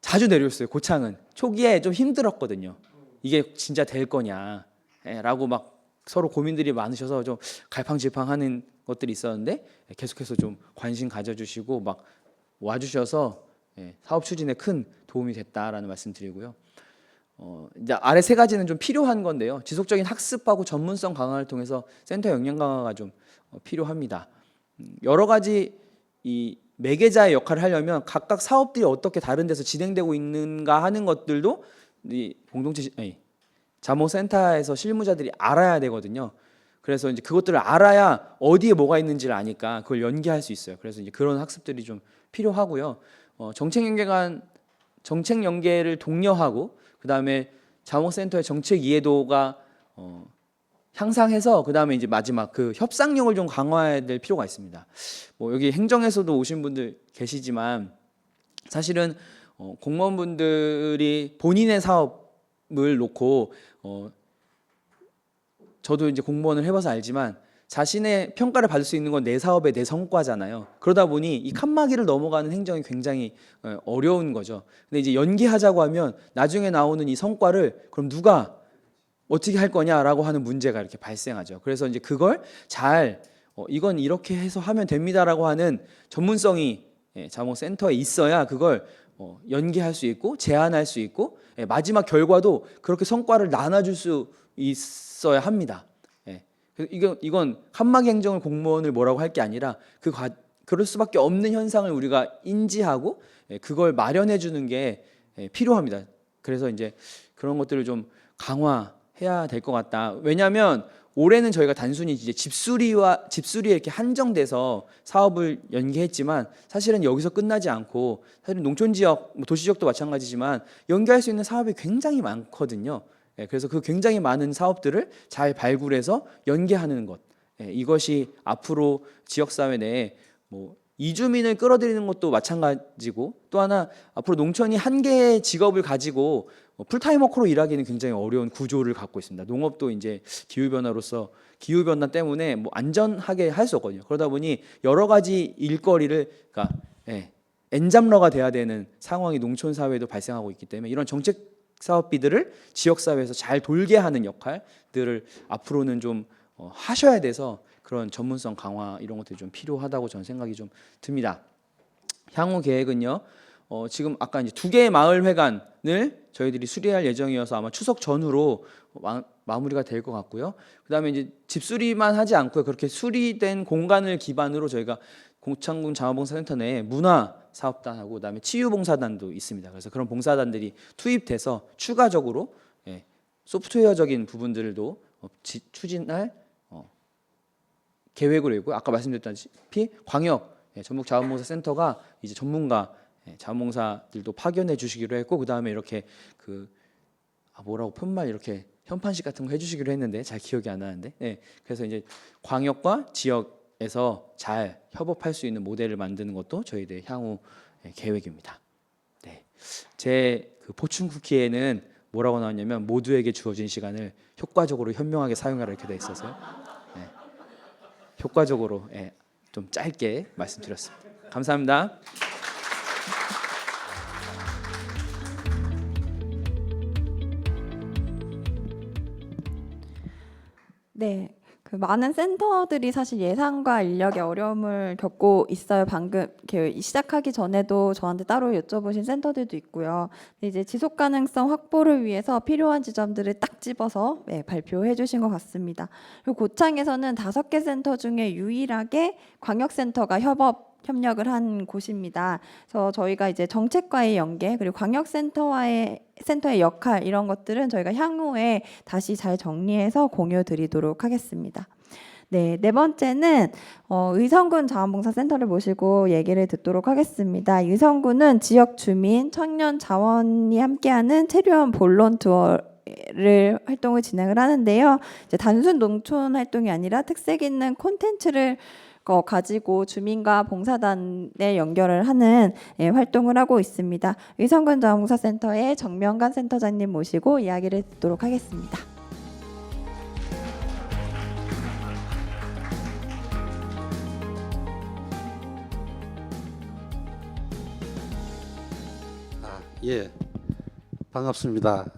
자주 내려왔어요. 고창은 초기에 좀 힘들었거든요. 이게 진짜 될 거냐라고 막 서로 고민들이 많으셔서 좀 갈팡질팡하는 것들이 있었는데 계속해서 좀 관심 가져주시고 막 와주셔서 사업 추진에 큰 도움이 됐다라는 말씀드리고요. 이제 아래 세 가지는 좀 필요한 건데요. 지속적인 학습하고 전문성 강화를 통해서 센터 역량 강화가 좀 필요합니다. 여러 가지 이 매개자의 역할을 하려면 각각 사업들이 어떻게 다른 데서 진행되고 있는가 하는 것들도 이 자원센터에서 실무자들이 알아야 되거든요. 그래서 이제 그것들을 알아야 어디에 뭐가 있는지를 아니까 그걸 연계할 수 있어요. 그래서 이제 그런 학습들이 좀 필요하고요. 정책 연계를 독려하고 그다음에 자원센터의 정책 이해도가 향상해서 그다음에 이제 마지막 그 협상력을 좀 강화해야 될 필요가 있습니다. 뭐 여기 행정에서도 오신 분들 계시지만 사실은 공무원분들이 본인의 사업을 놓고 저도 이제 공무원을 해봐서 알지만 자신의 평가를 받을 수 있는 건 내 사업의 내 성과잖아요. 그러다 보니 이 칸막이를 넘어가는 행정이 굉장히 어려운 거죠. 근데 이제 연계하자고 하면 나중에 나오는 이 성과를 그럼 누가 어떻게 할 거냐라고 하는 문제가 이렇게 발생하죠. 그래서 이제 그걸 잘 이건 이렇게 해서 하면 됩니다라고 하는 전문성이 자원센터에 있어야 그걸 연계할 수 있고 제안할 수 있고 마지막 결과도 그렇게 성과를 나눠줄 수 있어야 합니다. 이건 칸막이 행정을 공무원을 뭐라고 할 게 아니라 그럴 수밖에 없는 현상을 우리가 인지하고 그걸 마련해 주는 게 필요합니다. 그래서 이제 그런 것들을 좀 강화해야 될 것 같다. 왜냐하면 올해는 저희가 단순히 이제 집수리에 이렇게 한정돼서 사업을 연계했지만 사실은 여기서 끝나지 않고 사실은 농촌 지역, 도시 지역도 마찬가지지만 연계할 수 있는 사업이 굉장히 많거든요. 그래서 그 굉장히 많은 사업들을 잘 발굴해서 연계하는 것, 이것이 앞으로 지역사회 내에 뭐 이주민을 끌어들이는 것도 마찬가지고 또 하나 앞으로 농촌이 한 개의 직업을 가지고 풀타임워커로 일하기는 굉장히 어려운 구조를 갖고 있습니다. 농업도 이제 기후변화 때문에 뭐 안전하게 할 수 없거든요. 그러다 보니 여러 가지 일거리를 그러니까 엔잡러가 돼야 되는 상황이 농촌 사회에도 발생하고 있기 때문에 이런 정책 사업비들을 지역 사회에서 잘 돌게 하는 역할들을 앞으로는 좀 하셔야 돼서 그런 전문성 강화 이런 것들이 좀 필요하다고 저는 생각이 좀 듭니다. 향후 계획은요. 지금 아까 이제 2개의 마을 회관을 저희들이 수리할 예정이어서 아마 추석 전후로 마무리가 될 것 같고요. 그다음에 이제 집수리만 하지 않고요. 그렇게 수리된 공간을 기반으로 저희가 고창군 자원봉사센터 내에 문화 사업단하고 그다음에 치유봉사단도 있습니다. 그래서 그런 봉사단들이 투입돼서 추가적으로 소프트웨어적인 부분들도 추진할 계획으로 있고요. 아까 말씀드렸다시피 광역 전북 자원봉사센터가 이제 전문가 자원봉사들도 파견해 주시기로 했고 그다음에 이렇게 뭐라고 편말 이렇게 현판식 같은 거 해주시기로 했는데 잘 기억이 안 나는데 그래서 이제 광역과 지역에서 잘 협업할 수 있는 모델을 만드는 것도 저희들의 향후 계획입니다. 제 보충 쿠키에는 뭐라고 나왔냐면 모두에게 주어진 시간을 효과적으로 현명하게 사용하라 이렇게 돼 있어서요. 효과적으로 좀 짧게 말씀드렸습니다. 감사합니다. 네, 그 많은 센터들이 사실 예산과 인력의 어려움을 겪고 있어요. 방금 이렇게 시작하기 전에도 저한테 따로 여쭤보신 센터들도 있고요. 근데 이제 지속 가능성 확보를 위해서 필요한 지점들을 딱 집어서 발표해 주신 것 같습니다. 그리고 고창에서는 5개 센터 중에 유일하게 광역센터가 협력을 한 곳입니다. 그래서 저희가 이제 정책과의 연계 그리고 광역센터의 역할 이런 것들은 저희가 향후에 다시 잘 정리해서 공유드리도록 하겠습니다. 네 번째는 의성군 자원봉사센터를 모시고 얘기를 듣도록 하겠습니다. 의성군은 지역 주민, 청년 자원이 함께하는 체류형 본론 투어를 활동을 진행을 하는데요. 이제 단순 농촌 활동이 아니라 특색 있는 콘텐츠를 가지고 주민과 봉사단에 연결을 하는 활동을 하고 있습니다. 의성군 자원봉사센터의 정명관 센터장님 모시고 이야기를 듣도록 하겠습니다. 예, 반갑습니다.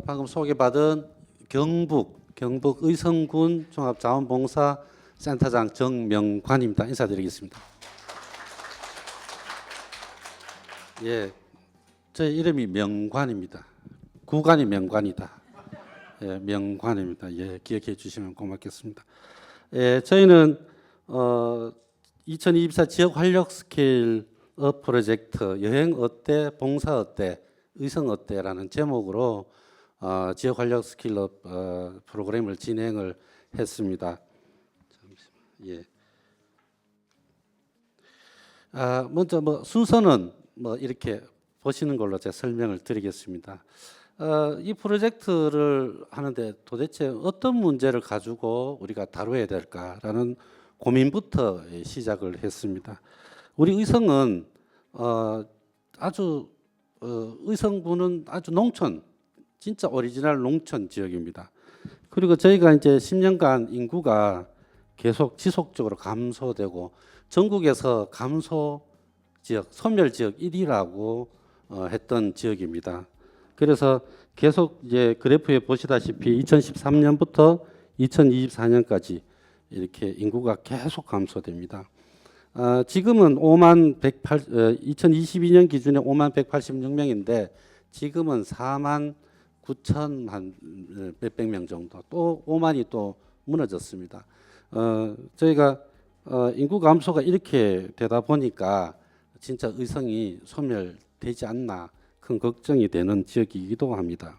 방금 소개받은 경북 의성군 종합자원봉사센터장 정명관입니다. 인사드리겠습니다. 예, 제 이름이 명관입니다. 구관이 명관이다. 예, 명관입니다. 예, 기억해 주시면 고맙겠습니다. 예, 저희는 2024 지역 활력 스케일업 프로젝트 여행 어때, 봉사 어때, 의성 어때라는 제목으로 지역 활력 스킬업 프로그램을 진행을 했습니다. 잠시만, 예. 먼저 순서는 이렇게 보시는 걸로 제가 설명을 드리겠습니다. 이 프로젝트를 하는데 도대체 어떤 문제를 가지고 우리가 다뤄야 될까라는 고민부터 시작을 했습니다. 우리 의성은 의성군은 아주 농촌, 진짜 오리지널 농촌 지역입니다. 그리고 저희가 이제 10년간 인구가 계속 지속적으로 감소되고 전국에서 감소 지역, 소멸 지역 1위라고 했던 지역입니다. 그래서 계속 이제 그래프에 보시다시피 2013년부터 2024년까지 이렇게 인구가 계속 감소됩니다. 지금은 2022년 기준에 5만 186명인데 지금은 4만 9천 몇백 명 정도, 또 5만이 또 무너졌습니다. 저희가 인구 감소가 이렇게 되다 보니까 진짜 의성이 소멸되지 않나 큰 걱정이 되는 지역이기도 합니다.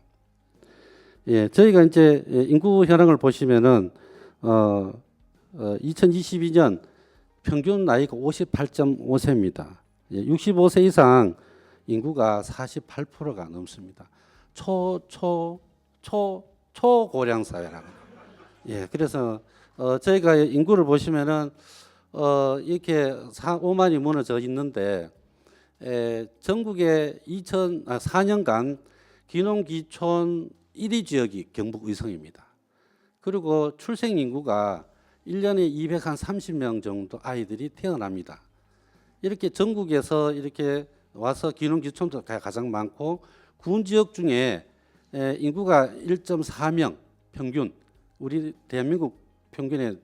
예, 저희가 이제 인구 현황을 보시면은 2022년 평균 나이가 58.5세입니다. 65세 이상 인구가 48%가 넘습니다. 초고령 사회라고. 예, 그래서 저희가 인구를 보시면은 이렇게 5만이 무너져 있는데 전국에 4년간 귀농귀촌 1위 지역이 경북 의성입니다. 그리고 출생 인구가 1년에 230명 정도 아이들이 태어납니다. 이렇게 전국에서 이렇게 와서 귀농귀촌도 가장 많고 군 지역 중에 인구가 1.4명 평균, 우리 대한민국 평균에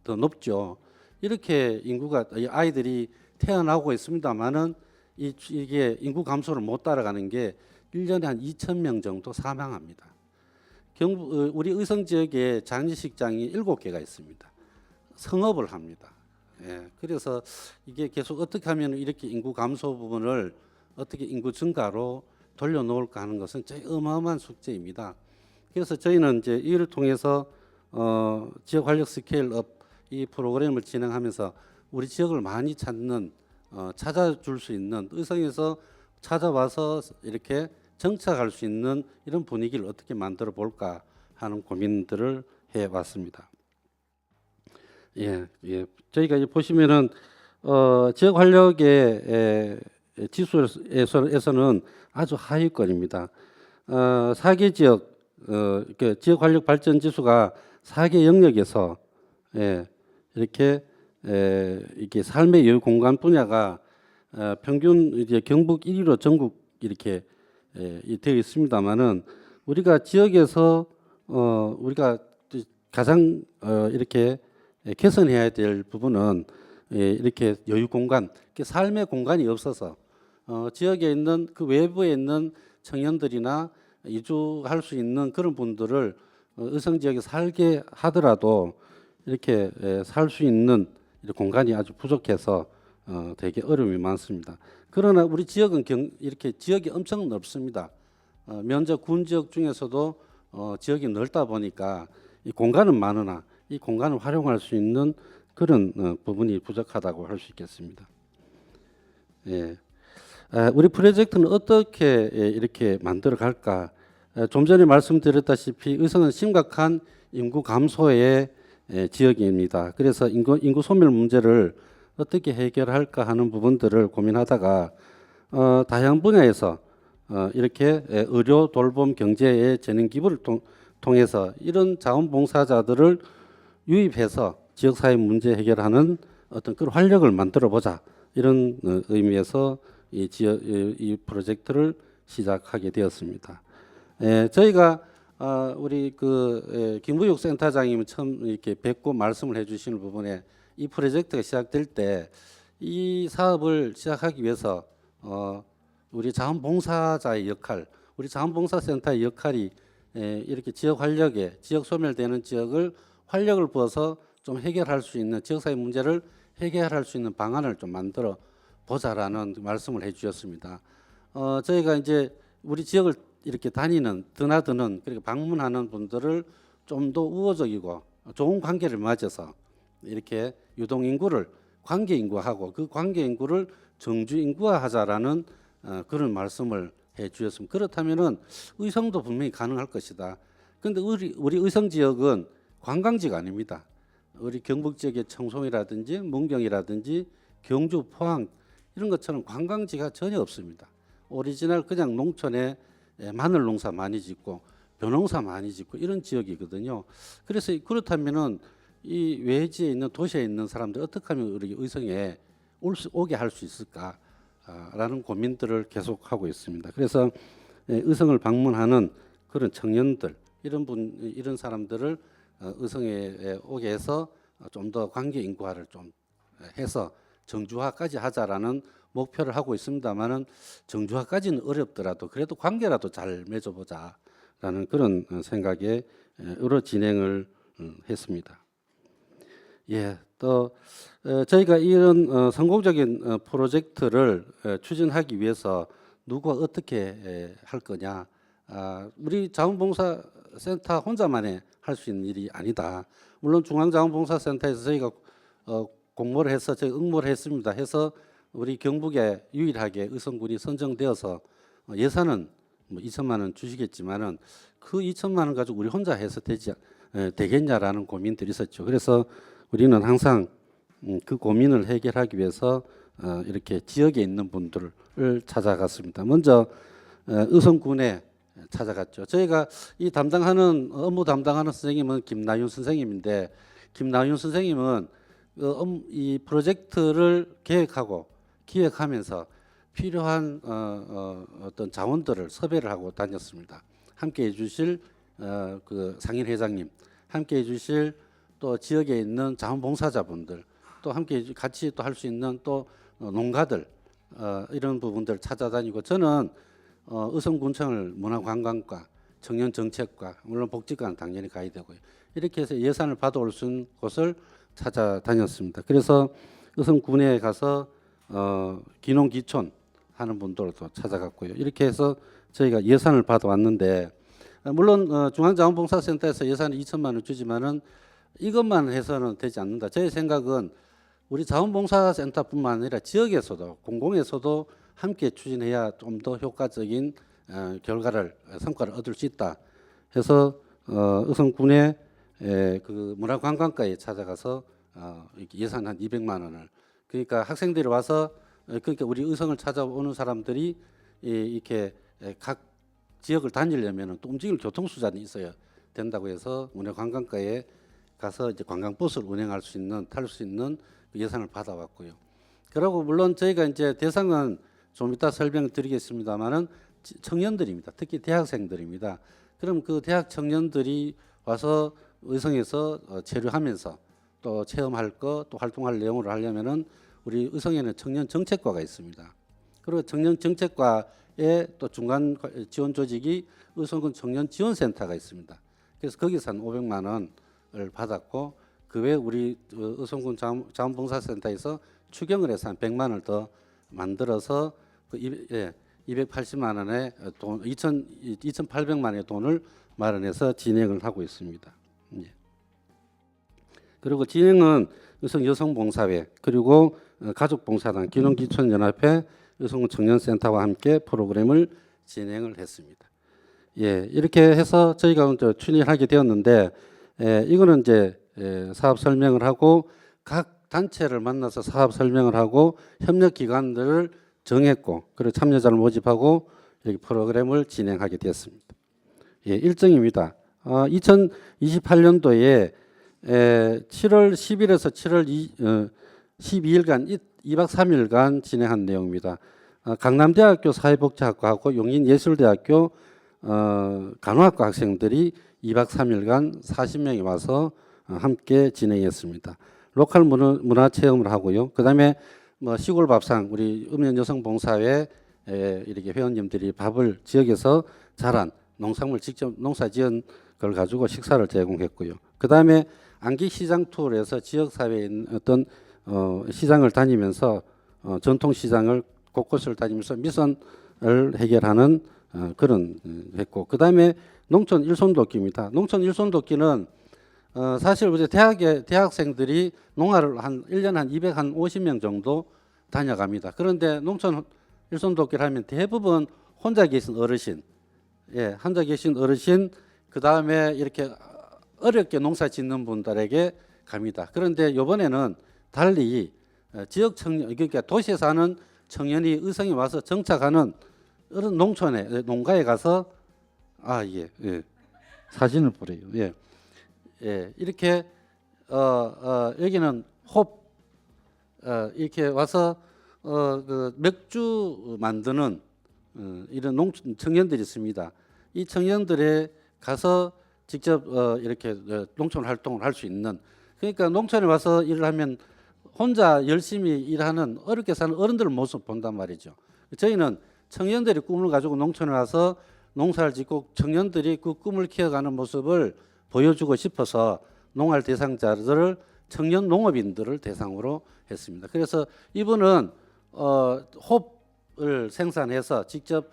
더 높죠. 이렇게 인구가 아이들이 태어나고 있습니다만은 이게 인구 감소를 못 따라가는 게 1년에 한 2,000명 정도 사망합니다. 우리 의성 지역에 장례식장이 7개가 있습니다. 성업을 합니다. 예, 그래서 이게 계속 어떻게 하면 이렇게 인구 감소 부분을 어떻게 인구 증가로 돌려놓을까 하는 것은 저희 어마어마한 숙제입니다. 그래서 저희는 이제 이를 통해서 지역 활력 스케일업 이 프로그램을 진행하면서 우리 지역을 많이 찾아줄 수 있는, 의성에서 찾아와서 이렇게 정착할 수 있는 이런 분위기를 어떻게 만들어 볼까 하는 고민들을 해왔습니다. 예, 저희가 이제 보시면은 지역 활력의 지수에서는 아주 하위권입니다. 4개 지역 지역 활력 발전 지수가 4개 영역에서 이렇게 이게 삶의 여유 공간 분야가 평균 이제 경북 1위로 전국 이렇게 되어 있습니다만은 우리가 지역에서 우리가 가장 이렇게 개선해야 될 부분은 이렇게 여유 공간, 삶의 공간이 없어서 지역에 있는 그 외부에 있는 청년들이나 이주할 수 있는 그런 분들을 의성 지역에 살게 하더라도 이렇게 살 수 있는 공간이 아주 부족해서 되게 어려움이 많습니다. 그러나 우리 지역은 이렇게 지역이 엄청 넓습니다. 면적 군 지역 중에서도 지역이 넓다 보니까 이 공간은 많으나 이 공간을 활용할 수 있는 그런 부분이 부족하다고 할 수 있겠습니다. 예. 우리 프로젝트는 어떻게 이렇게 만들어 갈까 좀 전에 말씀드렸다시피 의성은 심각한 인구 감소의 지역입니다. 그래서 인구 소멸 문제를 어떻게 해결할까 하는 부분들을 고민하다가 다양한 분야에서 이렇게 의료, 돌봄, 경제의 재능 기부를 통해서 이런 자원봉사자들을 유입해서 지역사회 문제 해결하는 어떤 그런 활력을 만들어 보자, 이런 의미에서 이 프로젝트를 시작하게 되었습니다. 저희가 우리 김부육센터장님이 처음 이렇게 뵙고 말씀을 해주시는 부분에 이 프로젝트가 시작될 때 이 사업을 시작하기 위해서 우리 자원봉사자의 역할, 우리 자원봉사센터의 역할이 이렇게 지역 활력에, 지역 소멸되는 지역을 활력을 부어서 좀 해결할 수 있는, 지역사회 문제를 해결할 수 있는 방안을 좀 만들어 보자라는 말씀을 해주셨습니다. 저희가 이제 우리 지역을 이렇게 다니는, 드나드는, 그리고 방문하는 분들을 좀 더 우호적이고 좋은 관계를 맺어서 이렇게 유동 인구를 관계 인구하고 그 관계 인구를 정주 인구화하자라는 그런 말씀을 해주셨습니다. 그렇다면은 의성도 분명히 가능할 것이다. 그런데 우리 의성 지역은 관광지가 아닙니다. 우리 경북 지역의 청송이라든지 문경이라든지 경주, 포항 이런 것처럼 관광지가 전혀 없습니다. 오리지널 그냥 농촌에 마늘 농사 많이 짓고 벼농사 많이 짓고 이런 지역이거든요. 그래서 그렇다면은 이 외지에 있는 도시에 있는 사람들 어떻게 하면 우리 의성에 오게 할 수 있을까라는 고민들을 계속하고 있습니다. 그래서 의성을 방문하는 그런 청년들, 이런 사람들을 의성에 오게 해서 좀 더 관계 인구화를 좀 해서 정주화까지 하자라는 목표를 하고 있습니다만은 정주화까지는 어렵더라도 그래도 관계라도 잘 맺어보자라는 그런 생각에 여러 진행을 했습니다. 또 저희가 이런 성공적인 프로젝트를 추진하기 위해서 누가 어떻게 할 거냐? 우리 자원봉사센터 혼자만이 할 수 있는 일이 아니다. 물론 중앙자원봉사센터에서 저희가 공모를 해서 저희 응모를 했습니다. 해서 우리 경북에 유일하게 의성군이 선정되어서 예산은 뭐 2천만 원 주시겠지만은 그 2천만 원 가지고 우리 혼자 해서 되겠냐라는 고민들이 있었죠. 그래서 우리는 항상 그 고민을 해결하기 위해서 이렇게 지역에 있는 분들을 찾아갔습니다. 먼저 의성군에 찾아갔죠. 저희가 이 업무 담당하는 선생님은 김나윤 선생님인데, 김나윤 선생님은 이 프로젝트를 계획하고 기획하면서 필요한 어떤 자원들을 섭외를 하고 다녔습니다. 함께해 주실 그 상인회장님, 함께해 주실 또 지역에 있는 자원봉사자분들, 또 함께 같이 또 할 수 있는 또 농가들, 이런 부분들 찾아다니고, 저는 의성군청을 문화관광과 청년정책과 물론 복지과는 당연히 가야 되고요. 이렇게 해서 예산을 받아올 수 있는 곳을 찾아다녔습니다. 그래서 의성군에 가서 기농기촌 하는 분들도 찾아갔고요. 이렇게 해서 저희가 예산을 받아왔는데, 물론 중앙자원봉사센터에서 예산을 2천만 원 주지만은 이것만 해서는 되지 않는다. 제 생각은 우리 자원봉사센터뿐만 아니라 지역에서도, 공공에서도 함께 추진해야 좀 더 효과적인 성과를 얻을 수 있다. 해서 의성군의 그 문화관광과에 찾아가서 예산 한 200만 원을, 그러니까 학생들이 와서, 그러니까 우리 의성을 찾아오는 사람들이 이렇게 각 지역을 다니려면 또 움직이는 교통수단이 있어야 된다고 해서 문화관광과에 가서 이제 관광버스를 운행할 수 있는, 탈 수 있는 예산을 받아왔고요. 그리고 물론 저희가 이제 대상은 좀 이따 설명드리겠습니다만은 청년들입니다. 특히 대학생들입니다. 그럼 그 대학 청년들이 와서 의성에서 체류하면서 또 체험할 거, 또 활동할 내용을 하려면은 우리 의성에는 청년 정책과가 있습니다. 그리고 청년 정책과의 또 중간 지원 조직이 의성군 청년 지원센터가 있습니다. 그래서 거기서 한 500만 원을 받았고, 그 외에 우리 의성군 자원봉사센터에서 추경을 해서 한 100만 원을 더 만들어서 그 280만 원의 돈, 2,800만 원의 돈을 마련해서 진행을 하고 있습니다. 그리고 진행은 의성 여성봉사회, 그리고 가족봉사단, 기농기촌연합회, 의성군 청년센터와 함께 프로그램을 진행을 했습니다. 예, 이렇게 해서 저희가 이제 추진하게 되었는데, 이거는 이제 사업 설명을 하고 각 단체를 만나서 사업 설명을 하고 협력 기관들을 정했고, 그리고 참여자를 모집하고 여기 프로그램을 진행하게 되었습니다. 예, 일정입니다. 2028년도에 7월 10일에서 7월 12일간 2박 3일간 진행한 내용입니다. 강남대학교 사회복지학과하고 용인예술대학교 간호학과 학생들이 2박 3일간 40명이 와서 함께 진행했습니다. 로컬 문화 체험을 하고요. 그다음에 뭐 시골 밥상 우리 읍면여성봉사회 이렇게 회원님들이 밥을 지역에서 자란 농산물 직접 농사지은 걸 가지고 식사를 제공했고요. 그다음에 안기시장 투어에서 지역 사회에 있는 어떤 시장을 다니면서 전통 시장을 곳곳을 다니면서 미선을 해결하는 그런 했고, 그다음에 농촌 일손돕기입니다. 농촌 일손돕기는 사실 우리 대학생들이 농가를 한 1년 한 250명 정도 다녀갑니다. 그런데 농촌 일손돕기를 하면 대부분 혼자 계신 어르신, 예, 혼자 계신 어르신, 그다음에 이렇게 어렵게 농사 짓는 분들에게 갑니다. 그런데 이번에는 달리 지역 청년, 그러니까 도시에 사는 청년이 의성에 와서 정착하는 어른 농촌에 농가에 가서 예, 사진을 보래요. 예, 예, 이렇게 여기는 이렇게 와서 그 맥주 만드는 이런 농촌 청년들이 있습니다. 이 청년들에 가서 직접 이렇게 농촌 활동을 할 수 있는, 그러니까 농촌에 와서 일을 하면 혼자 열심히 일하는 어렵게 사는 어른들 모습 본단 말이죠. 저희는 청년들이 꿈을 가지고 농촌에 와서 농사를 짓고 청년들이 그 꿈을 키워가는 모습을 보여주고 싶어서 농활 대상자들을 청년 농업인들을 대상으로 했습니다. 그래서 이분은 홉을 생산해서 직접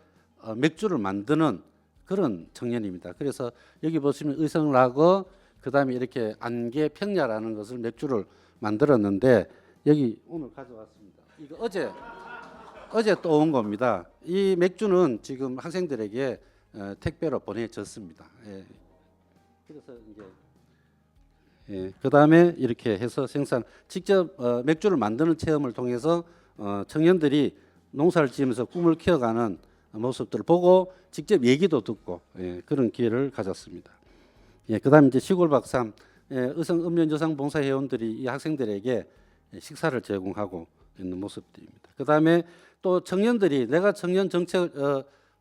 맥주를 만드는 그런 청년입니다. 그래서 여기 보시면 의성라거, 그다음에 이렇게 안개 평야라는 것을 맥주를 만들었는데, 여기 오늘 가져왔습니다. 이거 어제 또 온 겁니다. 이 맥주는 지금 학생들에게 택배로 보내졌습니다. 예. 그래서 이제 그다음에 이렇게 해서 직접 맥주를 만드는 체험을 통해서 청년들이 농사를 지으면서 꿈을 키워가는 모습들을 보고 직접 얘기도 듣고 그런 기회를 가졌습니다. 예, 그다음에 이제 시골 박람 의성 읍면여성 봉사 회원들이 이 학생들에게 식사를 제공하고 있는 모습들입니다. 그다음에 또 청년들이 내가 청년 정책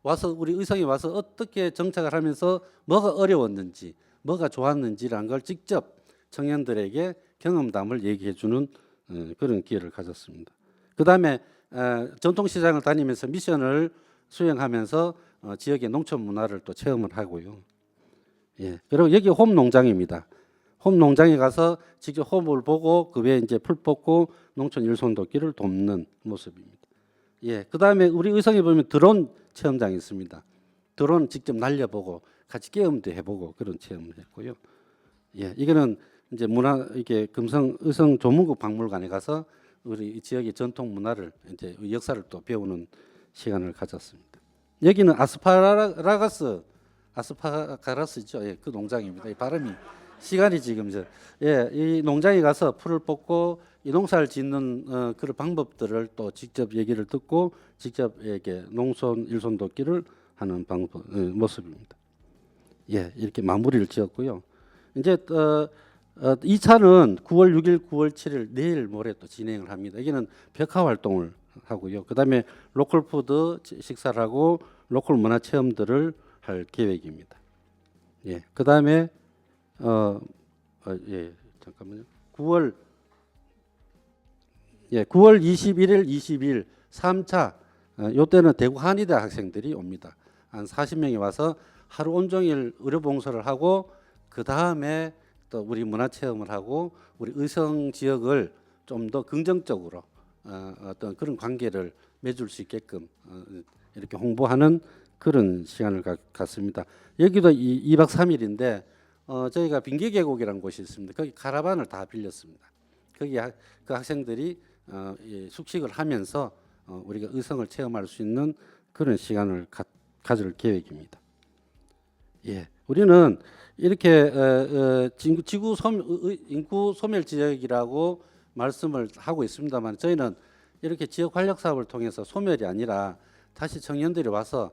와서 우리 의성에 와서 어떻게 정착을 하면서 뭐가 어려웠는지, 뭐가 좋았는지라는 걸 직접 청년들에게 경험담을 얘기해 주는 그런 기회를 가졌습니다. 그다음에 전통시장을 다니면서 미션을 수행하면서 지역의 농촌 문화를 또 체험을 하고요. 예, 그리고 여기 홈 농장입니다. 홈 농장에 가서 직접 홈을 보고 그 외에 이제 풀 뽑고 농촌 일손돕기를 돕는 모습입니다. 예, 그다음에 우리 의성에 보면 드론 체험장이 있습니다. 드론 직접 날려보고 같이 게임도 해보고 그런 체험을 했고요. 예, 이거는 이제 이게 의성 조문국 박물관에 가서 우리 지역의 전통 문화를 이제 역사를 또 배우는 시간을 가졌습니다. 여기는 아스파라거스죠. 예, 그 농장입니다. 이 발음이 시간이 지금 이 농장에 가서 풀을 뽑고 이 농사를 짓는 그런 방법들을 또 직접 얘기를 듣고 직접 이렇게 농촌 일손돕기를 하는 모습입니다. 예, 이렇게 마무리를 지었고요. 이제 2차는 9월 6일, 9월 7일 내일 모레 또 진행을 합니다. 여기는 벽화 활동을 하고요. 그다음에 로컬 푸드 식사를 하고 로컬 문화 체험들을 할 계획입니다. 예, 그다음에 잠깐만요. 9월 21일, 22일 3차 요때는 대구 한의대 학생들이 옵니다. 한 40명이 와서 하루 온종일 의료 봉사를 하고 그다음에 또 우리 문화 체험을 하고 우리 의성 지역을 좀 더 긍정적으로 어떤 그런 관계를 맺을 수 있게끔 이렇게 홍보하는 그런 시간을 갖습니다. 여기도 2박 3일인데 저희가 빙계계곡이라는 곳이 있습니다. 거기 카라반을 다 빌렸습니다. 거기 그 학생들이 숙식을 하면서 우리가 의성을 체험할 수 있는 그런 시간을 가질 계획입니다. 예, 우리는 이렇게 인구 소멸 지역이라고 말씀을 하고 있습니다만 저희는 이렇게 지역 활력 사업을 통해서 소멸이 아니라 다시 청년들이 와서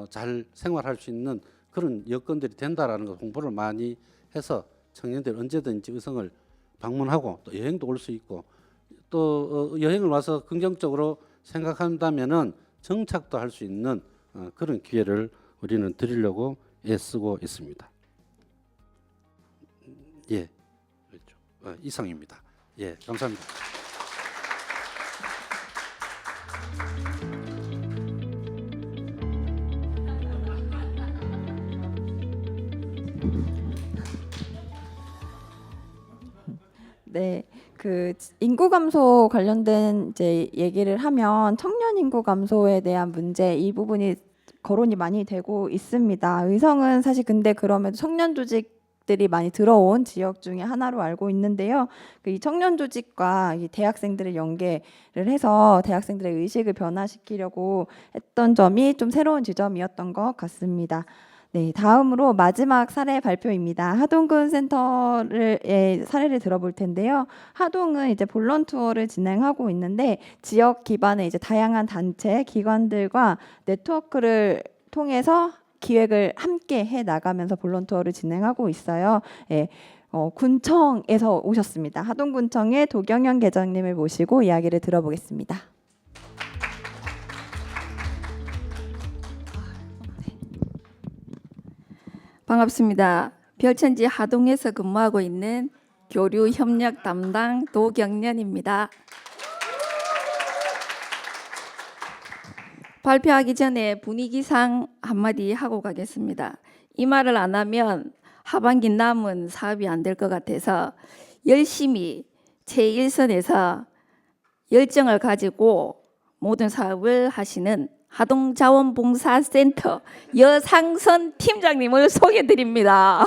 잘 생활할 수 있는 그런 여건들이 된다라는 걸 홍보를 많이 해서 청년들 언제든지 의성을 방문하고 또 여행도 올 수 있고 또 여행을 와서 긍정적으로 생각한다면은 정착도 할 수 있는 그런 기회를 우리는 드리려고 애쓰고 있습니다. 예, 그렇죠. 이상입니다. 예, 감사합니다. 네, 그 인구 감소 관련된 이제 얘기를 하면 청년 인구 감소에 대한 문제 이 부분이 거론이 많이 되고 있습니다. 의성은 사실 근데 그럼에도 청년 조직들이 많이 들어온 지역 중에 하나로 알고 있는데요. 이 청년 조직과 이 대학생들을 연계를 해서 대학생들의 의식을 변화시키려고 했던 점이 좀 새로운 지점이었던 것 같습니다. 네, 다음으로 마지막 사례 발표입니다. 하동군 센터의 사례를 들어볼 텐데요. 하동은 이제 본론 투어를 진행하고 있는데 지역 기반의 이제 다양한 단체, 기관들과 네트워크를 통해서 기획을 함께 해 나가면서 본론 투어를 진행하고 있어요. 예, 군청에서 오셨습니다. 하동군청의 도경현 계장님을 모시고 이야기를 들어보겠습니다. 반갑습니다. 별천지 하동에서 근무하고 있는 교류 협력 담당 도경련입니다. 발표하기 전에 분위기상 한마디 하고 가겠습니다. 이 말을 안 하면 하반기 남은 사업이 안 될 것 같아서 열심히 제1선에서 열정을 가지고 모든 사업을 하시는 하동자원봉사센터 여상선 팀장님을 소개드립니다.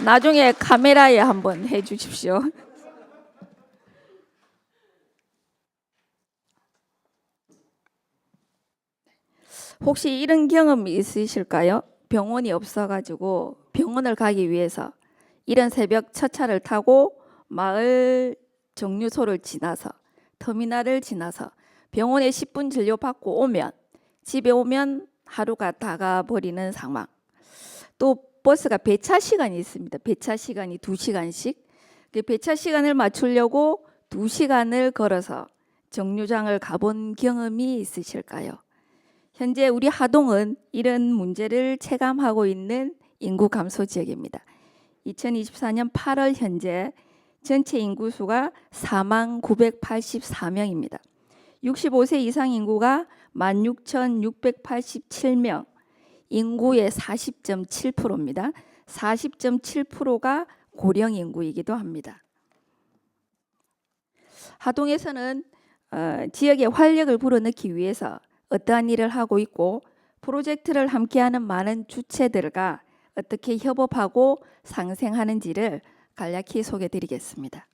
나중에 카메라에 한번 해주십시오. 혹시 이런 경험이 있으실까요? 병원이 없어가지고 병원을 가기 위해서 이른 새벽 첫 차를 타고 마을 정류소를 지나서 터미널을 지나서 병원에 10분 진료 받고 오면 집에 오면 하루가 다가버리는 상황. 또 버스가 배차 시간이 있습니다. 배차 시간이 2시간씩. 그 배차 시간을 맞추려고 2시간을 걸어서 정류장을 가본 경험이 있으실까요? 현재 우리 하동은 이런 문제를 체감하고 있는 인구 감소 지역입니다. 2024년 8월 현재 전체 인구수가 49,984명입니다. 65세 이상 인구가 16,687명, 인구의 40.7%입니다. 40.7%가 고령 인구이기도 합니다. 하동에서는 지역의 활력을 불어넣기 위해서 어떠한 일을 하고 있고 프로젝트를 함께하는 많은 주체들과 어떻게 협업하고 상생하는지를 간략히 소개드리겠습니다.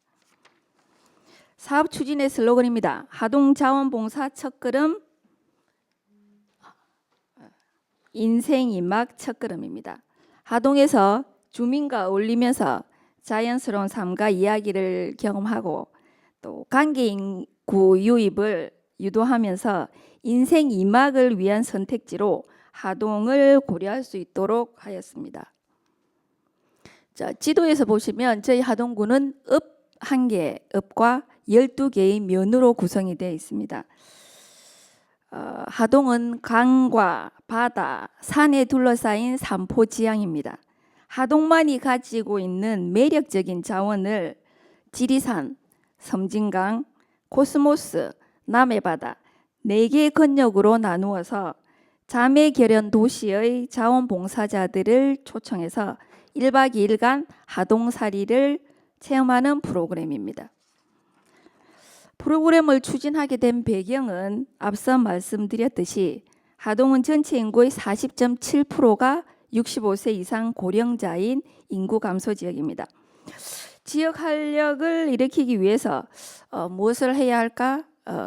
사업 추진의 슬로건입니다. 하동자원봉사 첫걸음, 인생 이막 첫걸음입니다. 하동에서 주민과 어울리면서 자연스러운 삶과 이야기를 경험하고 또 관계 인구 유입을 유도하면서 인생 이막을 위한 선택지로 하동을 고려할 수 있도록 하였습니다. 자, 지도에서 보시면 저희 하동구는 읍 1개, 읍과 12개의 면으로 구성이 되어 있습니다. 하동은 강과 바다, 산에 둘러싸인 삼포지향입니다. 하동만이 가지고 있는 매력적인 자원을 지리산, 섬진강, 코스모스, 남해바다 4개의 건역으로 나누어서 자매결연 도시의 자원봉사자들을 초청해서 1박 2일간 하동살이를 체험하는 프로그램입니다. 프로그램을 추진하게 된 배경은 앞서 말씀드렸듯이 하동은 전체 인구의 40.7%가 65세 이상 고령자인 인구 감소 지역입니다. 지역 활력을 일으키기 위해서 무엇을 해야 할까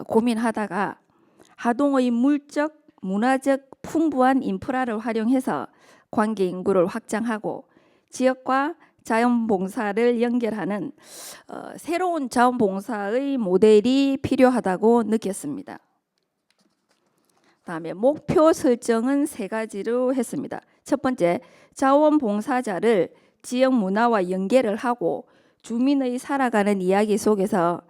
고민하다가 하동의 물적, 문화적 풍부한 인프라를 활용해서 관계 인구를 확장하고 지역과 자원봉사를 연결하는 새로운 자원봉사의 모델이 필요하다고 느꼈습니다. 다음에 목표 설정은 3가지로 했습니다. 첫 번째, 자원봉사자를 지역 문화와 연계를 하고 주민의 살아가는 이야기 속에서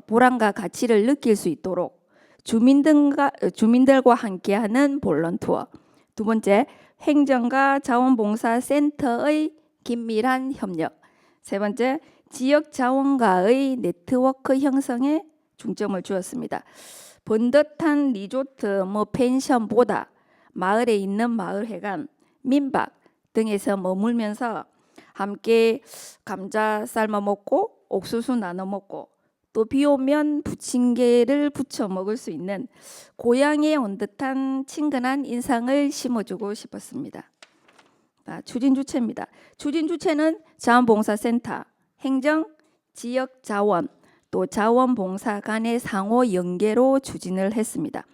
보람과 가치를 느낄 수 있도록 주민들과 함께하는 볼런투어. 두 번째, 행정과 자원봉사센터의 긴밀한 협력. 세 번째, 지역 자원가의 네트워크 형성에 중점을 주었습니다. 번듯한 리조트, 펜션보다 마을에 있는 마을회관, 민박 등에서 머물면서 함께 감자 삶아 먹고 옥수수 나눠 먹고 또 비 오면 부침개를 부쳐 먹을 수 있는 고향에 온 듯한 친근한 인상을 심어주고 싶었습니다. 추진 주체입니다. 추진 주체는 자원봉사센터, 행정, 지역 자원, 또 자원봉사 간의 상호 연계로 추진을 했습니다.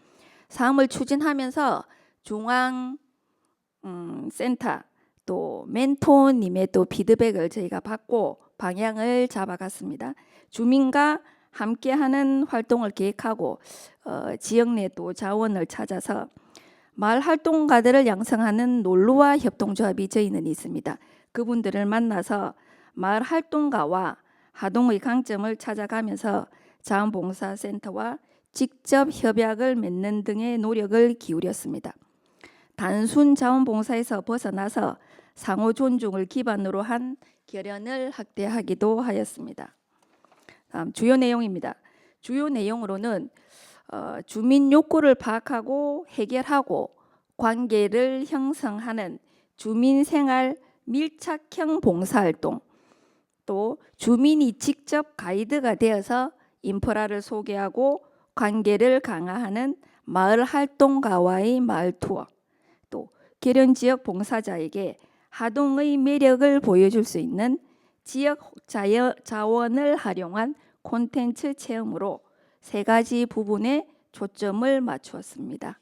사업을 추진하면서 중앙 센터 또 멘토님의 또 피드백을 저희가 받고 방향을 잡아갔습니다. 주민과 함께하는 활동을 계획하고 지역 내 또 자원을 찾아서 마을 활동가들을 양성하는 논루와 협동조합이 저희는 있습니다. 그분들을 만나서 마을 활동가와 하동의 강점을 찾아가면서 자원봉사센터와 직접 협약을 맺는 등의 노력을 기울였습니다. 단순 자원봉사에서 벗어나서 상호 존중을 기반으로 한 결연을 확대하기도 하였습니다. 다음 주요 내용입니다. 주요 내용으로는 주민 욕구를 파악하고 해결하고 관계를 형성하는 주민생활 밀착형 봉사활동, 또 주민이 직접 가이드가 되어서 인프라를 소개하고 관계를 강화하는 마을 활동가와의 마을 투어, 또 계련 지역 봉사자에게 하동의 매력을 보여줄 수 있는 지역 자원을 활용한 콘텐츠 체험으로 3가지 부분에 초점을 맞추었습니다.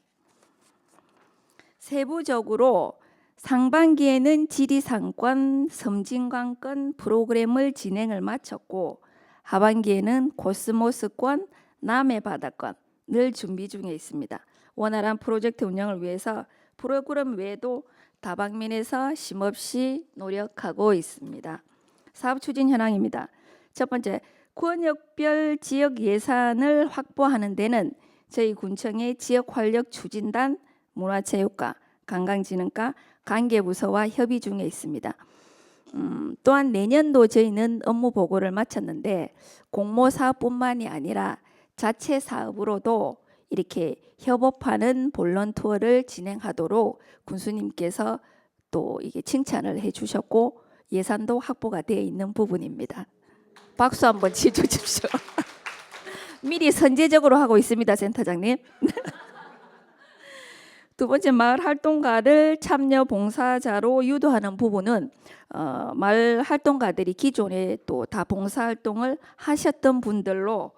세부적으로 상반기에는 지리상권, 섬진강권 프로그램을 진행을 마쳤고 하반기에는 코스모스권, 남해바다권을 준비 중에 있습니다. 원활한 프로젝트 운영을 위해서 프로그램 외에도 다방면에서 쉼없이 노력하고 있습니다. 사업 추진 현황입니다. 첫 번째, 구역별 지역 예산을 확보하는 데는 저희 군청의 지역 활력 추진단, 문화체육과, 관광진흥과 관계부서와 협의 중에 있습니다. 또한 내년도 저희는 업무 보고를 마쳤는데 공모 사업뿐만이 아니라 자체 사업으로도 이렇게 협업하는 볼런투어를 진행하도록 군수님께서 또 이게 칭찬을 해주셨고 예산도 확보가 되어 있는 부분입니다. 박수 한번 치주십시오. 미리 선제적으로 하고 있습니다, 센터장님. 두 번째, 마을 활동가를 참여 봉사자로 유도하는 부분은 마을 활동가들이 기존에 또 다 봉사활동을 하셨던 분들로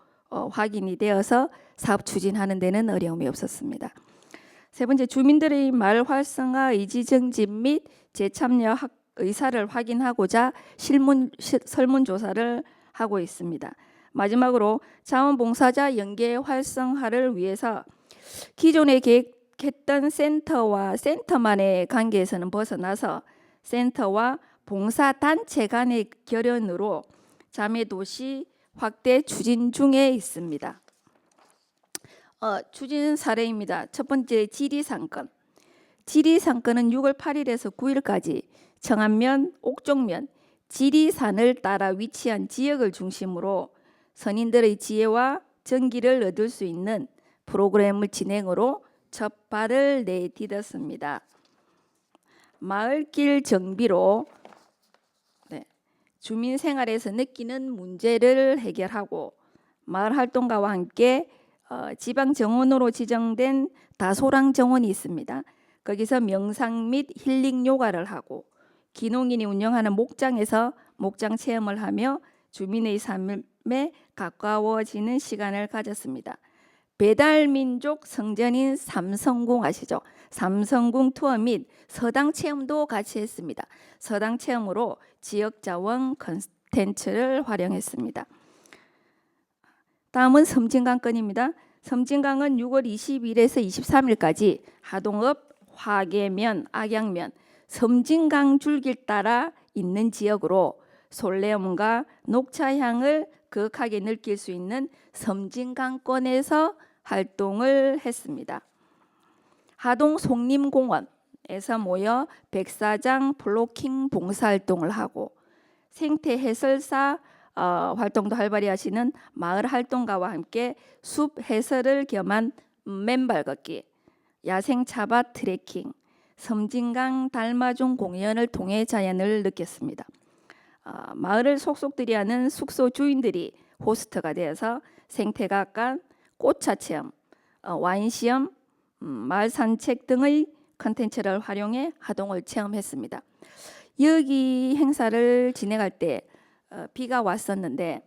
확인이 되어서 사업 추진하는 데는 어려움이 없었습니다. 세 번째, 주민들의 마을 활성화 의지 정진 및 재참여 의사를 확인하고자 설문조사를 하고 있습니다. 마지막으로 자원봉사자 연계 활성화를 위해서 기존에 계획했던 센터와 센터만의 관계에서는 벗어나서 센터와 봉사단체 간의 결연으로 자매도시 확대 추진 중에 있습니다. 추진 사례입니다. 첫 번째, 지리상권. 지리상권은 6월 8일에서 9일까지 청안면, 옥종면, 지리산을 따라 위치한 지역을 중심으로 선인들의 지혜와 정기를 얻을 수 있는 프로그램을 진행으로 첫 발을 내딛었습니다. 마을길 정비로 주민 생활에서 느끼는 문제를 해결하고 마을 활동가와 함께 지방 정원으로 지정된 다소랑 정원이 있습니다. 거기서 명상 및 힐링 요가를 하고 기농인이 운영하는 목장에서 목장 체험을 하며 주민의 삶에 가까워지는 시간을 가졌습니다. 배달민족 성전인 삼성궁 아시죠? 삼성궁 투어 및 서당 체험도 같이 했습니다. 서당 체험으로 지역자원 컨텐츠를 활용했습니다. 다음은 섬진강 건입니다. 섬진강은 6월 20일에서 23일까지 하동읍, 화계면, 악양면, 섬진강 줄길 따라 있는 지역으로 솔레음과 녹차향을 그윽하게 느낄 수 있는 섬진강권에서 활동을 했습니다. 하동 송림공원에서 모여 백사장 플로킹 봉사활동을 하고 생태 해설사 활동도 활발히 하시는 마을 활동가와 함께 숲 해설을 겸한 맨발 걷기, 야생 차밭 트레킹, 섬진강 달마중 공연을 통해 자연을 느꼈습니다. 마을을 속속들이 하는 숙소 주인들이 호스트가 되어서 생태과학관, 꽃차 체험, 와인 시험, 마을 산책 등의 컨텐츠를 활용해 하동을 체험했습니다. 여기 행사를 진행할 때 비가 왔었는데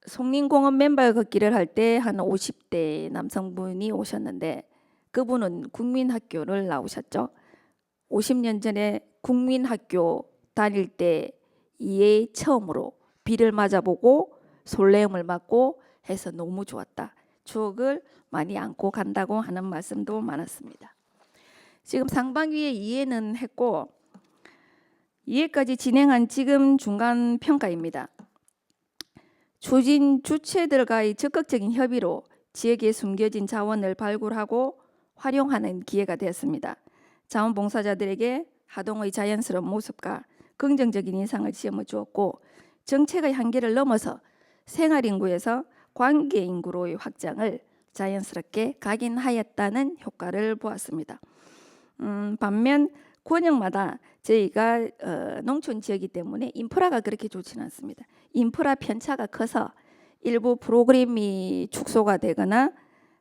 송림공원 맨발 걷기를 할 때 한 50대 남성분이 오셨는데 그분은 국민학교를 나오셨죠. 50년 전에 국민학교 다닐 때 이에 처음으로 비를 맞아보고 솔레음을 맞고 해서 너무 좋았다. 추억을 많이 안고 간다고 하는 말씀도 많았습니다. 지금 상반기에 이해는 했고 이해까지 진행한 지금 중간 평가입니다. 추진 주체들과의 적극적인 협의로 지역에 숨겨진 자원을 발굴하고 활용하는 기회가 되었습니다. 자원봉사자들에게 하동의 자연스러운 모습과 긍정적인 인상을 지어서 주었고 정책의 한계를 넘어서 생활인구에서 관계인구로의 확장을 자연스럽게 각인하였다는 효과를 보았습니다. 반면 권역마다 저희가 농촌 지역이기 때문에 인프라가 그렇게 좋지는 않습니다. 인프라 편차가 커서 일부 프로그램이 축소가 되거나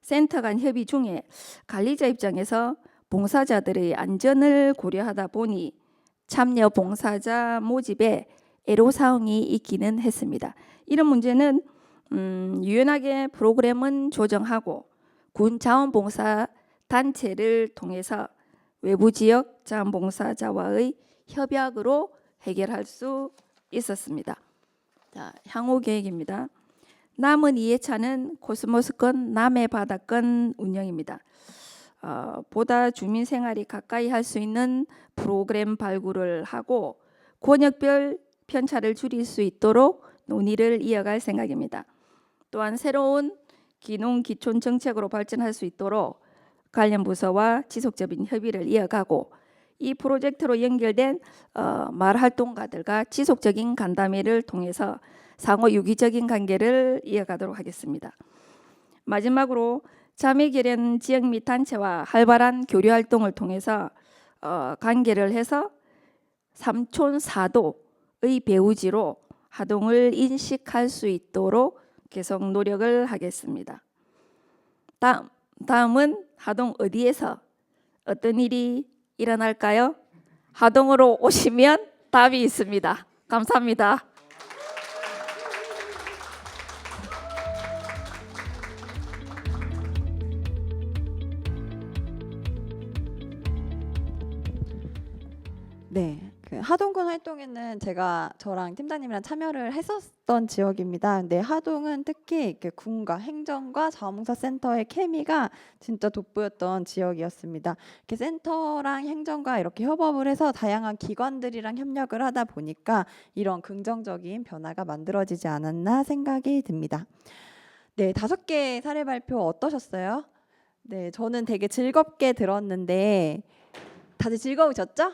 센터 간 협의 중에 관리자 입장에서 봉사자들의 안전을 고려하다 보니 참여 봉사자 모집에 애로사항이 있기는 했습니다. 이런 문제는 유연하게 프로그램은 조정하고 군 자원봉사 단체를 통해서 외부 지역 자원봉사자와의 협약으로 해결할 수 있었습니다. 자, 향후 계획입니다. 남은 2회차는 코스모스권 남해 바다권 운영입니다. 보다 주민 생활이 가까이 할 수 있는 프로그램 발굴을 하고 권역별 편차를 줄일 수 있도록 논의를 이어갈 생각입니다. 또한 새로운 기농 기촌 정책으로 발전할 수 있도록 관련 부서와 지속적인 협의를 이어가고 이 프로젝트로 연결된 마을 활동가들과 지속적인 간담회를 통해서 상호 유기적인 관계를 이어가도록 하겠습니다. 마지막으로 자매결연 지역 및 단체와 활발한 교류 활동을 통해서 관계를 해서 삼촌 사도의 배우지로 하동을 인식할 수 있도록 계속 노력을 하겠습니다. 다음은 하동 어디에서 어떤 일이 일어날까요? 하동으로 오시면 답이 있습니다. 감사합니다. 네, 그 하동군 활동에는 저랑 팀장님이랑 참여를 했었던 지역입니다. 근데 하동은 특히 그 군과 행정과 자원봉사센터의 케미가 진짜 돋보였던 지역이었습니다. 이렇게 센터랑 행정과 이렇게 협업을 해서 다양한 기관들이랑 협력을 하다 보니까 이런 긍정적인 변화가 만들어지지 않았나 생각이 듭니다. 네, 5개 사례 발표 어떠셨어요? 네, 저는 되게 즐겁게 들었는데 다들 즐거우셨죠?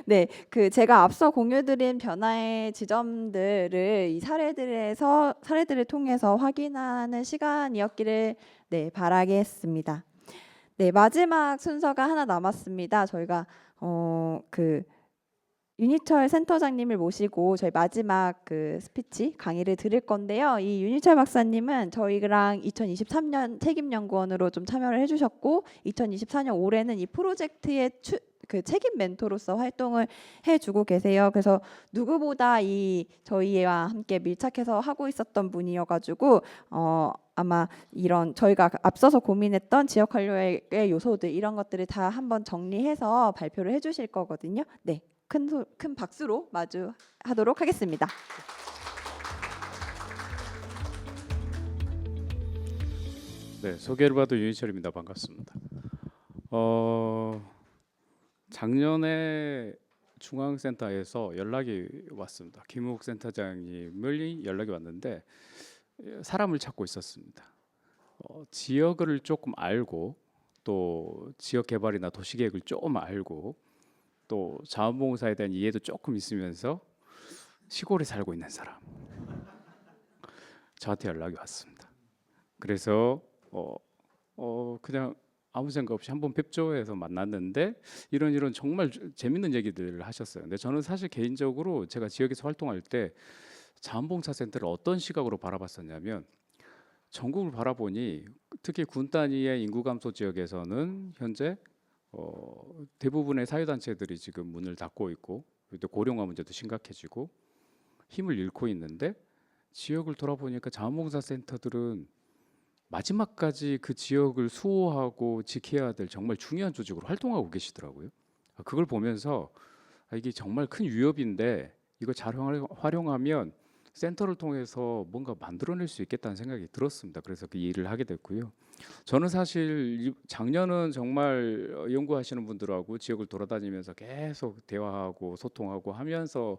네, 그 제가 앞서 공유드린 변화의 지점들을 이 사례들을 통해서 확인하는 시간이었기를 바라겠습니다. 네, 마지막 순서가 하나 남았습니다. 저희가 그 윤희철 센터장님을 모시고 저희 마지막 그 스피치 강의를 들을 건데요. 이 윤희철 박사님은 저희랑 2023년 책임연구원으로 좀 참여를 해주셨고 2024년 올해는 이 프로젝트의 그 책임 멘토로서 활동을 해주고 계세요. 그래서 누구보다 이 저희와 함께 밀착해서 하고 있었던 분이어가지고 아마 이런 저희가 앞서서 고민했던 지역 관료의 요소들 이런 것들을 다 한번 정리해서 발표를 해주실 거거든요. 네, 큰 박수로 마주하도록 하겠습니다. 네, 소개를 받은 윤희철입니다. 반갑습니다. 작년에 중앙센터에서 연락이 왔습니다. 김욱 센터장님이 연락이 왔는데 사람을 찾고 있었습니다. 지역을 조금 알고 또 지역 개발이나 도시 계획을 조금 알고 또 자원봉사에 대한 이해도 조금 있으면서 시골에 살고 있는 사람 저한테 연락이 왔습니다. 그래서 그냥 아무 생각 없이 한번 뵙죠 해서 만났는데 이런 정말 재밌는 얘기들을 하셨어요. 근데 저는 사실 개인적으로 제가 지역에서 활동할 때 자원봉사센터를 어떤 시각으로 바라봤었냐면 전국을 바라보니 특히 군 단위의 인구 감소 지역에서는 현재 대부분의 사회단체들이 지금 문을 닫고 있고 또 고령화 문제도 심각해지고 힘을 잃고 있는데 지역을 돌아보니까 자원봉사센터들은 마지막까지 그 지역을 수호하고 지켜야 될 정말 중요한 조직으로 활동하고 계시더라고요. 그걸 보면서 이게 정말 큰 위협인데 이거 잘 활용하면 센터를 통해서 뭔가 만들어낼 수 있겠다는 생각이 들었습니다. 그래서 그 일을 하게 됐고요. 저는 사실 작년은 정말 연구하시는 분들하고 지역을 돌아다니면서 계속 대화하고 소통하고 하면서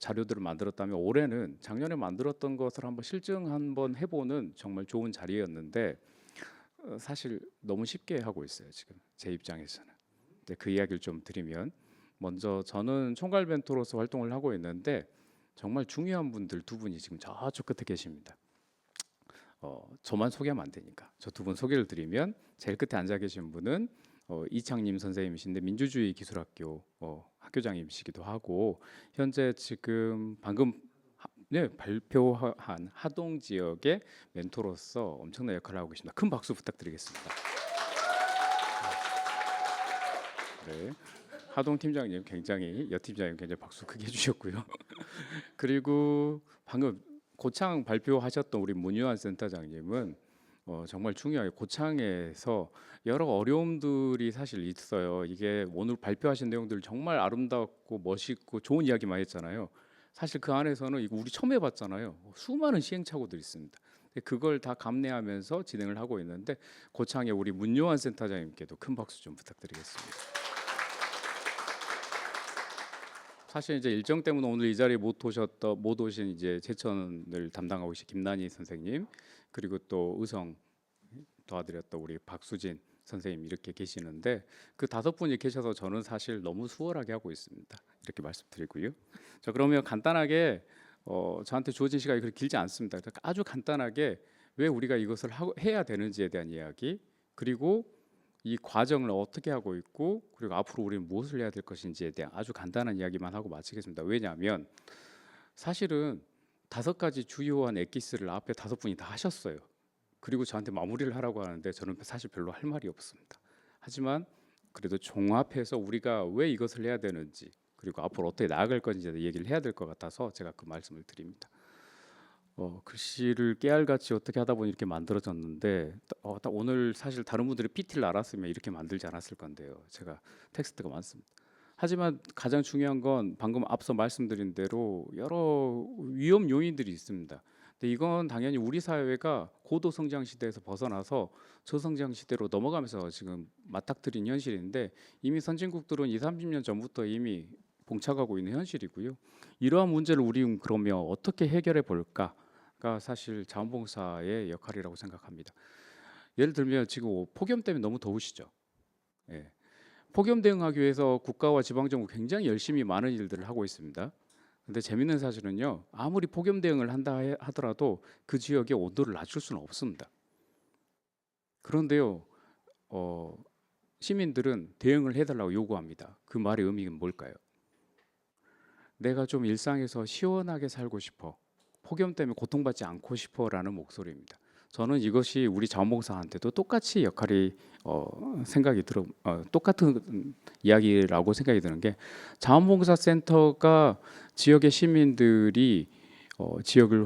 자료들을 만들었다면 올해는 작년에 만들었던 것을 한번 실증 한번 해보는 정말 좋은 자리였는데 사실 너무 쉽게 하고 있어요. 지금 제 입장에서는. 근데 그 이야기를 좀 드리면 먼저 저는 총괄 멘토로서 활동을 하고 있는데 정말 중요한 분들 두 분이 지금 저쪽 끝에 계십니다. 저만 소개하면 안 되니까 저 두 분 소개를 드리면 제일 끝에 앉아 계신 분은 이창님 선생님이신데 민주주의 기술학교 학교장님이시기도 하고 현재 지금 방금 발표한 하동 지역의 멘토로서 엄청난 역할을 하고 계십니다. 큰 박수 부탁드리겠습니다. 네. 하동 팀장님 굉장히 여팀장님 굉장히 박수 크게 해주셨고요. 그리고 방금 고창 발표하셨던 우리 문유한 센터장님은 정말 중요하게 고창에서 여러 어려움들이 사실 있어요. 이게 오늘 발표하신 내용들 정말 아름답고 멋있고 좋은 이야기만 했잖아요. 사실 그 안에서는 이거 우리 처음 해봤잖아요. 수많은 시행착오들이 있습니다. 그걸 다 감내하면서 진행을 하고 있는데 고창의 우리 문요한 센터장님께도 큰 박수 좀 부탁드리겠습니다. 사실 이제 일정 때문에 오늘 이 자리에 못 오신 이제 제천을 담당하고 계신 김난희 선생님 그리고 또 의성 도와드렸던 우리 박수진 선생님 이렇게 계시는데 그 다섯 분이 계셔서 저는 사실 너무 수월하게 하고 있습니다. 이렇게 말씀드리고요. 자 그러면 간단하게 저한테 주어진 시간이 그렇게 길지 않습니다. 아주 간단하게 왜 우리가 이것을 해야 되는지에 대한 이야기 그리고 이 과정을 어떻게 하고 있고 그리고 앞으로 우리는 무엇을 해야 될 것인지에 대한 아주 간단한 이야기만 하고 마치겠습니다. 왜냐하면 사실은 5가지 주요한 엑기스를 앞에 5분이 다 하셨어요. 그리고 저한테 마무리를 하라고 하는데 저는 사실 별로 할 말이 없습니다. 하지만 그래도 종합해서 우리가 왜 이것을 해야 되는지 그리고 앞으로 어떻게 나아갈 건지에 대해 얘기를 해야 될 것 같아서 제가 그 말씀을 드립니다. 글씨를 깨알같이 어떻게 하다 보니 이렇게 만들어졌는데 딱 오늘 사실 다른 분들이 PT를 알았으면 이렇게 만들지 않았을 건데요. 제가 텍스트가 많습니다. 하지만 가장 중요한 건 방금 앞서 말씀드린 대로 여러 위험 요인들이 있습니다. 근데 이건 당연히 우리 사회가 고도 성장 시대에서 벗어나서 저성장 시대로 넘어가면서 지금 맞닥뜨린 현실인데 이미 선진국들은 20-30년 전부터 이미 봉착하고 있는 현실이고요. 이러한 문제를 우리 그러면 어떻게 해결해 볼까가 사실 자원봉사의 역할이라고 생각합니다. 예를 들면 지금 폭염 때문에 너무 더우시죠. 예. 폭염 대응하기 위해서 국가와 지방정부 굉장히 열심히 많은 일들을 하고 있습니다. 근데 재밌는 사실은요. 아무리 폭염 대응을 한다 하더라도 그 지역의 온도를 낮출 수는 없습니다. 그런데요. 시민들은 대응을 해달라고 요구합니다. 그 말의 의미는 뭘까요? 내가 좀 일상에서 시원하게 살고 싶어. 폭염 때문에 고통받지 않고 싶어라는 목소리입니다. 저는 이것이 우리 자원봉사한테도 똑같이 역할이 똑같은 이야기라고 생각이 드는 게 자원봉사 센터가 지역의 시민들이 지역의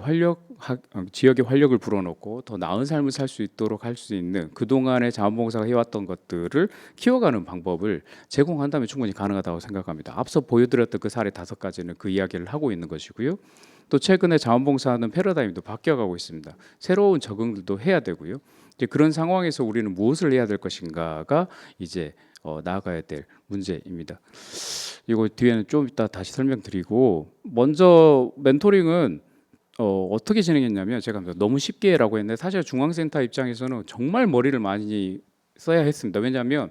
활력을 불어넣고 더 나은 삶을 살 수 있도록 할 수 있는 그동안의 자원봉사가 해왔던 것들을 키워가는 방법을 제공한다면 충분히 가능하다고 생각합니다. 앞서 보여드렸던 그 사례 5가지는 그 이야기를 하고 있는 것이고요. 또 최근에 자원봉사하는 패러다임도 바뀌어가고 있습니다. 새로운 적응들도 해야 되고요. 이제 그런 상황에서 우리는 무엇을 해야 될 것인가가 이제 나아가야 될 문제입니다. 이거 뒤에는 좀 이따 다시 설명드리고, 먼저 멘토링은 어떻게 진행했냐면, 제가 너무 쉽게라고 했는데 사실 중앙센터 입장에서는 정말 머리를 많이 써야 했습니다. 왜냐하면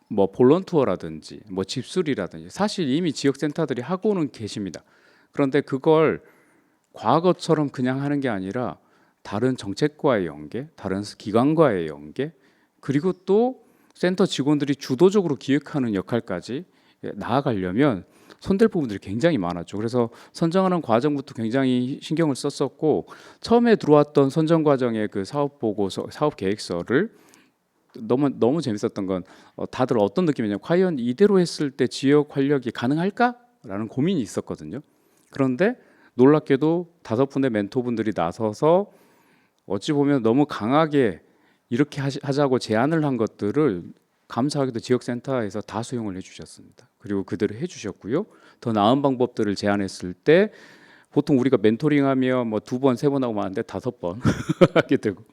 볼런투어라든지 집술이라든지 사실 이미 지역센터들이 하고는 계십니다. 그런데 그걸 과거처럼 그냥 하는 게 아니라 다른 정책과의 연계, 다른 기관과의 연계, 그리고 또 센터 직원들이 주도적으로 기획하는 역할까지 나아가려면 손댈 부분들이 굉장히 많았죠. 그래서 선정하는 과정부터 굉장히 신경을 썼었고, 처음에 들어왔던 선정 과정의 그 사업 보고서, 사업 계획서를 너무 재밌었던 건 다들 어떤 느낌이냐면, 과연 이대로 했을 때 지역 활력이 가능할까라는 고민이 있었거든요. 그런데 놀랍게도 5분의 멘토분들이 나서서 어찌 보면 너무 강하게 이렇게 하자고 제안을 한 것들을 감사하게도 지역센터에서 다 수용을 해주셨습니다. 그리고 그대로 해주셨고요. 더 나은 방법들을 제안했을 때 보통 우리가 멘토링하면 2번, 3번 하고 많은데 5번 하게 되고,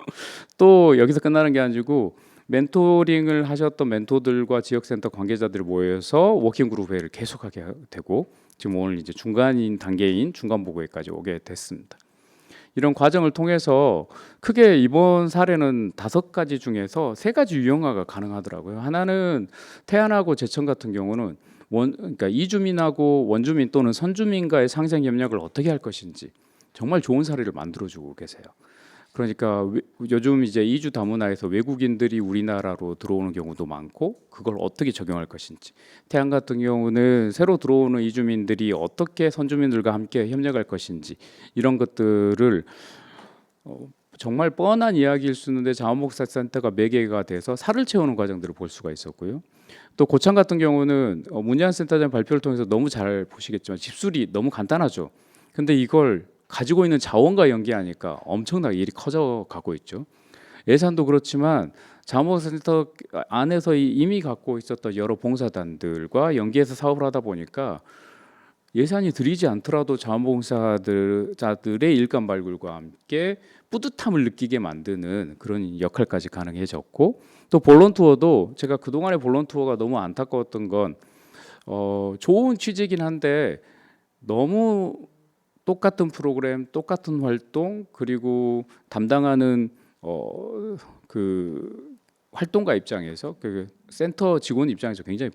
또 여기서 끝나는 게 아니고 멘토링을 하셨던 멘토들과 지역센터 관계자들이 모여서 워킹그룹 회의를 계속하게 되고, 지금 오늘 이제 중간인 단계인 중간 보고회까지 오게 됐습니다. 이런 과정을 통해서 크게 이번 사례는 5가지 중에서 3가지 유형화가 가능하더라고요. 하나는 태안하고 제천 같은 경우는 그러니까 이주민하고 원주민 또는 선주민과의 상생 협력을 어떻게 할 것인지 정말 좋은 사례를 만들어주고 계세요. 그러니까 요즘 이제 이주 다문화에서 외국인들이 우리나라로 들어오는 경우도 많고, 그걸 어떻게 적용할 것인지, 태안 같은 경우는 새로 들어오는 이주민들이 어떻게 선주민들과 함께 협력할 것인지, 이런 것들을 정말 뻔한 이야기일 수 있는데 자원봉사센터가 매개가 돼서 살을 채우는 과정들을 볼 수가 있었고요. 또 고창 같은 경우는 문희안 센터장 발표를 통해서 너무 잘 보시겠지만 집술이 너무 간단하죠. 근데 이걸 가지고 있는 자원과 연계하니까 엄청나게 일이 커져가고 있죠. 예산도 그렇지만 자원봉사센터 안에서 이미 갖고 있었던 여러 봉사단들과 연계해서 사업을 하다 보니까 예산이 들이지 않더라도 자원봉사자들의 일감 발굴과 함께 뿌듯함을 느끼게 만드는 그런 역할까지 가능해졌고, 또 볼런투어도 제가 그동안의 볼런투어가 너무 안타까웠던 건 좋은 취지긴 한데 너무 똑같은 프로그램, 똑같은 활동, 그리고 담당하는 그 활동가 입장에서 그 센터 직원 입장에서 굉장히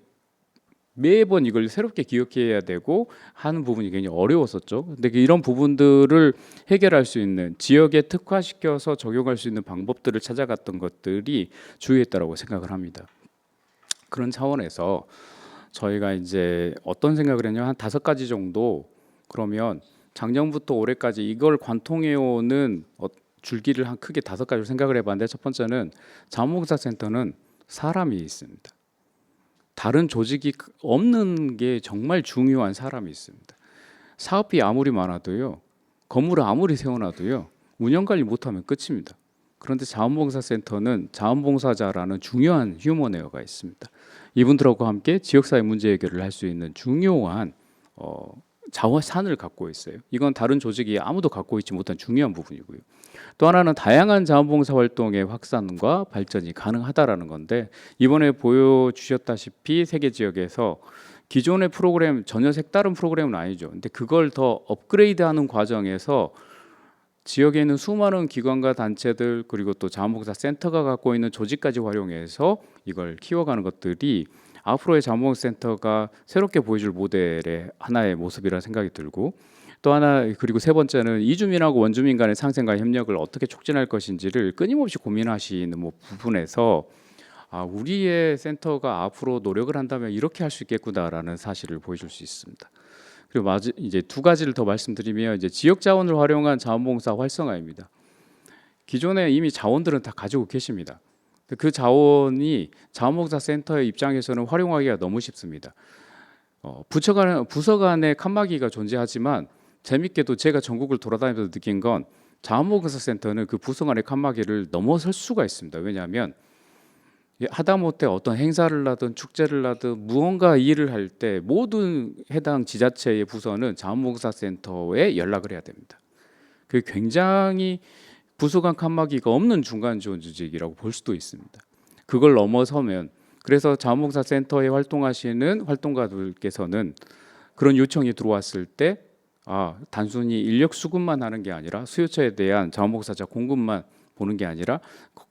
매번 이걸 새롭게 기억해야 되고 하는 부분이 굉장히 어려웠었죠. 근데 이런 부분들을 해결할 수 있는, 지역에 특화시켜서 적용할 수 있는 방법들을 찾아갔던 것들이 주요했다고 생각을 합니다. 그런 차원에서 저희가 이제 어떤 생각을 했냐면, 한 5가지 정도, 그러면 작년부터 올해까지 이걸 관통해오는 줄기를 한 크게 5가지로 생각을 해봤는데, 첫 번째는 자원봉사센터는 사람이 있습니다. 다른 조직이 없는 게 정말 중요한 사람이 있습니다. 사업비 아무리 많아도요, 건물을 아무리 세워놔도요, 운영관리 못하면 끝입니다. 그런데 자원봉사센터는 자원봉사자라는 중요한 휴머네어가 있습니다. 이분들하고 함께 지역사회 문제 해결을 할 수 있는 중요한 자원산을 갖고 있어요. 이건 다른 조직이 아무도 갖고 있지 못한 중요한 부분이고요. 또 하나는 다양한 자원봉사 활동의 확산과 발전이 가능하다라는 건데, 이번에 보여주셨다시피 세계 지역에서 기존의 프로그램, 전혀 색다른 프로그램은 아니죠. 근데 그걸 더 업그레이드하는 과정에서 지역에 있는 수많은 기관과 단체들, 그리고 또 자원봉사 센터가 갖고 있는 조직까지 활용해서 이걸 키워가는 것들이 앞으로의 자원봉사센터가 새롭게 보여줄 모델의 하나의 모습이라 생각이 들고, 또 하나, 그리고 3번째는 이주민하고 원주민 간의 상생과 협력을 어떻게 촉진할 것인지를 끊임없이 고민하시는 부분에서 우리의 센터가 앞으로 노력을 한다면 이렇게 할 수 있겠구나라는 사실을 보여줄 수 있습니다. 그리고 이제 2가지를 더 말씀드리면, 이제 지역 자원을 활용한 자원봉사 활성화입니다. 기존에 이미 자원들은 다 가지고 계십니다. 그 자원이 자원봉사 센터의 입장에서는 활용하기가 너무 쉽습니다. 부서 간의 칸막이가 존재하지만 재밌게도 제가 전국을 돌아다니면서 느낀 건 자원봉사 센터는 그 부서 간의 칸막이를 넘어설 수가 있습니다. 왜냐하면 하다못해 어떤 행사를 하든 축제를 하든 무언가 일을 할 때 모든 해당 지자체의 부서는 자원봉사 센터에 연락을 해야 됩니다. 그 굉장히 부서 간 칸막이가 없는 중간 지원 조직이라고 볼 수도 있습니다. 그걸 넘어서면 그래서 자원봉사 센터에 활동하시는 활동가들께서는 그런 요청이 들어왔을 때 단순히 인력 수급만 하는 게 아니라 수요처에 대한 자원봉사자 공급만 보는 게 아니라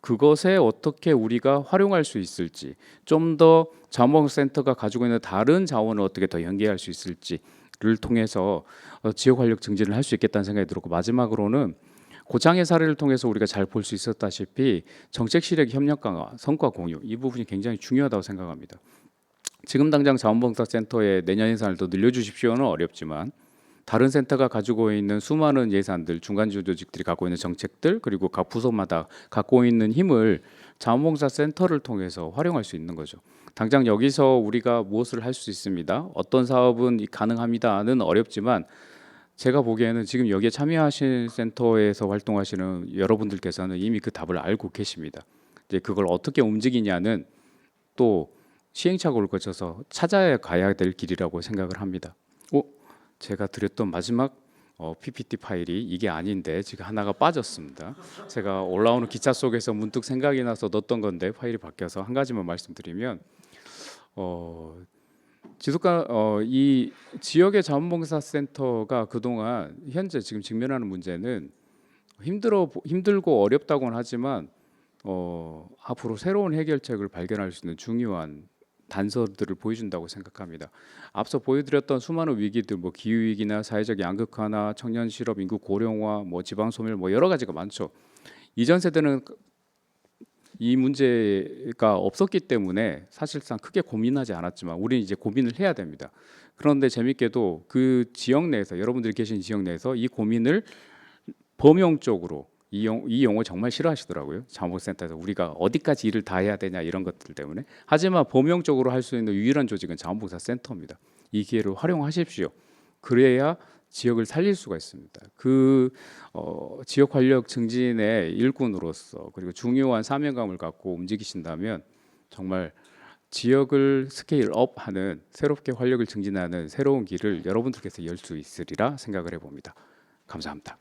그것에 어떻게 우리가 활용할 수 있을지, 좀 더 자원봉사 센터가 가지고 있는 다른 자원을 어떻게 더 연계할 수 있을지를 통해서 지역 활력 증진을 할 수 있겠다는 생각이 들었고, 마지막으로는 고창의 사례를 통해서 우리가 잘 볼 수 있었다시피 정책 실행 협력 강화, 성과 공유 이 부분이 굉장히 중요하다고 생각합니다. 지금 당장 자원봉사 센터에 내년 예산을 더 늘려주십시오는 어렵지만 다른 센터가 가지고 있는 수많은 예산들, 중간 지원 조직들이 갖고 있는 정책들, 그리고 각 부서마다 갖고 있는 힘을 자원봉사 센터를 통해서 활용할 수 있는 거죠. 당장 여기서 우리가 무엇을 할 수 있습니다. 어떤 사업은 가능합니다는 어렵지만 제가 보기에는 지금 여기에 참여하신 센터에서 활동하시는 여러분들께서는 이미 그 답을 알고 계십니다. 이제 그걸 어떻게 움직이냐는 또 시행착오를 거쳐서 찾아야 가야 될 길이라고 생각을 합니다. 제가 드렸던 마지막 PPT 파일이 이게 아닌데 지금 하나가 빠졌습니다. 제가 올라오는 기차 속에서 문득 생각이 나서 넣었던 건데 파일이 바뀌어서 한 가지만 말씀드리면 이 지역의 자원봉사 센터가 그동안 현재 지금 직면하는 문제는 힘들고 어렵다고는 하지만 앞으로 새로운 해결책을 발견할 수 있는 중요한 단서들을 보여준다고 생각합니다. 앞서 보여드렸던 수많은 위기들, 기후 위기나 사회적 양극화나 청년 실업, 인구 고령화, 지방 소멸, 여러 가지가 많죠. 이전 세대는 이 문제가 없었기 때문에 사실상 크게 고민하지 않았지만 우리는 이제 고민을 해야 됩니다. 그런데 재밌게도 그 지역 내에서 여러분들이 계신 지역 내에서 이 고민을 범용적으로 이 용어 정말 싫어하시더라고요. 자원봉사센터에서 우리가 어디까지 일을 다 해야 되냐 이런 것들 때문에. 하지만 범용적으로 할 수 있는 유일한 조직은 자원봉사센터입니다. 이 기회를 활용하십시오. 그래야 지역을 살릴 수가 있습니다. 지역 활력 증진의 일꾼으로서 그리고 중요한 사명감을 갖고 움직이신다면 정말 지역을 스케일업하는 새롭게 활력을 증진하는 새로운 길을 여러분들께서 열 수 있으리라 생각을 해봅니다. 감사합니다.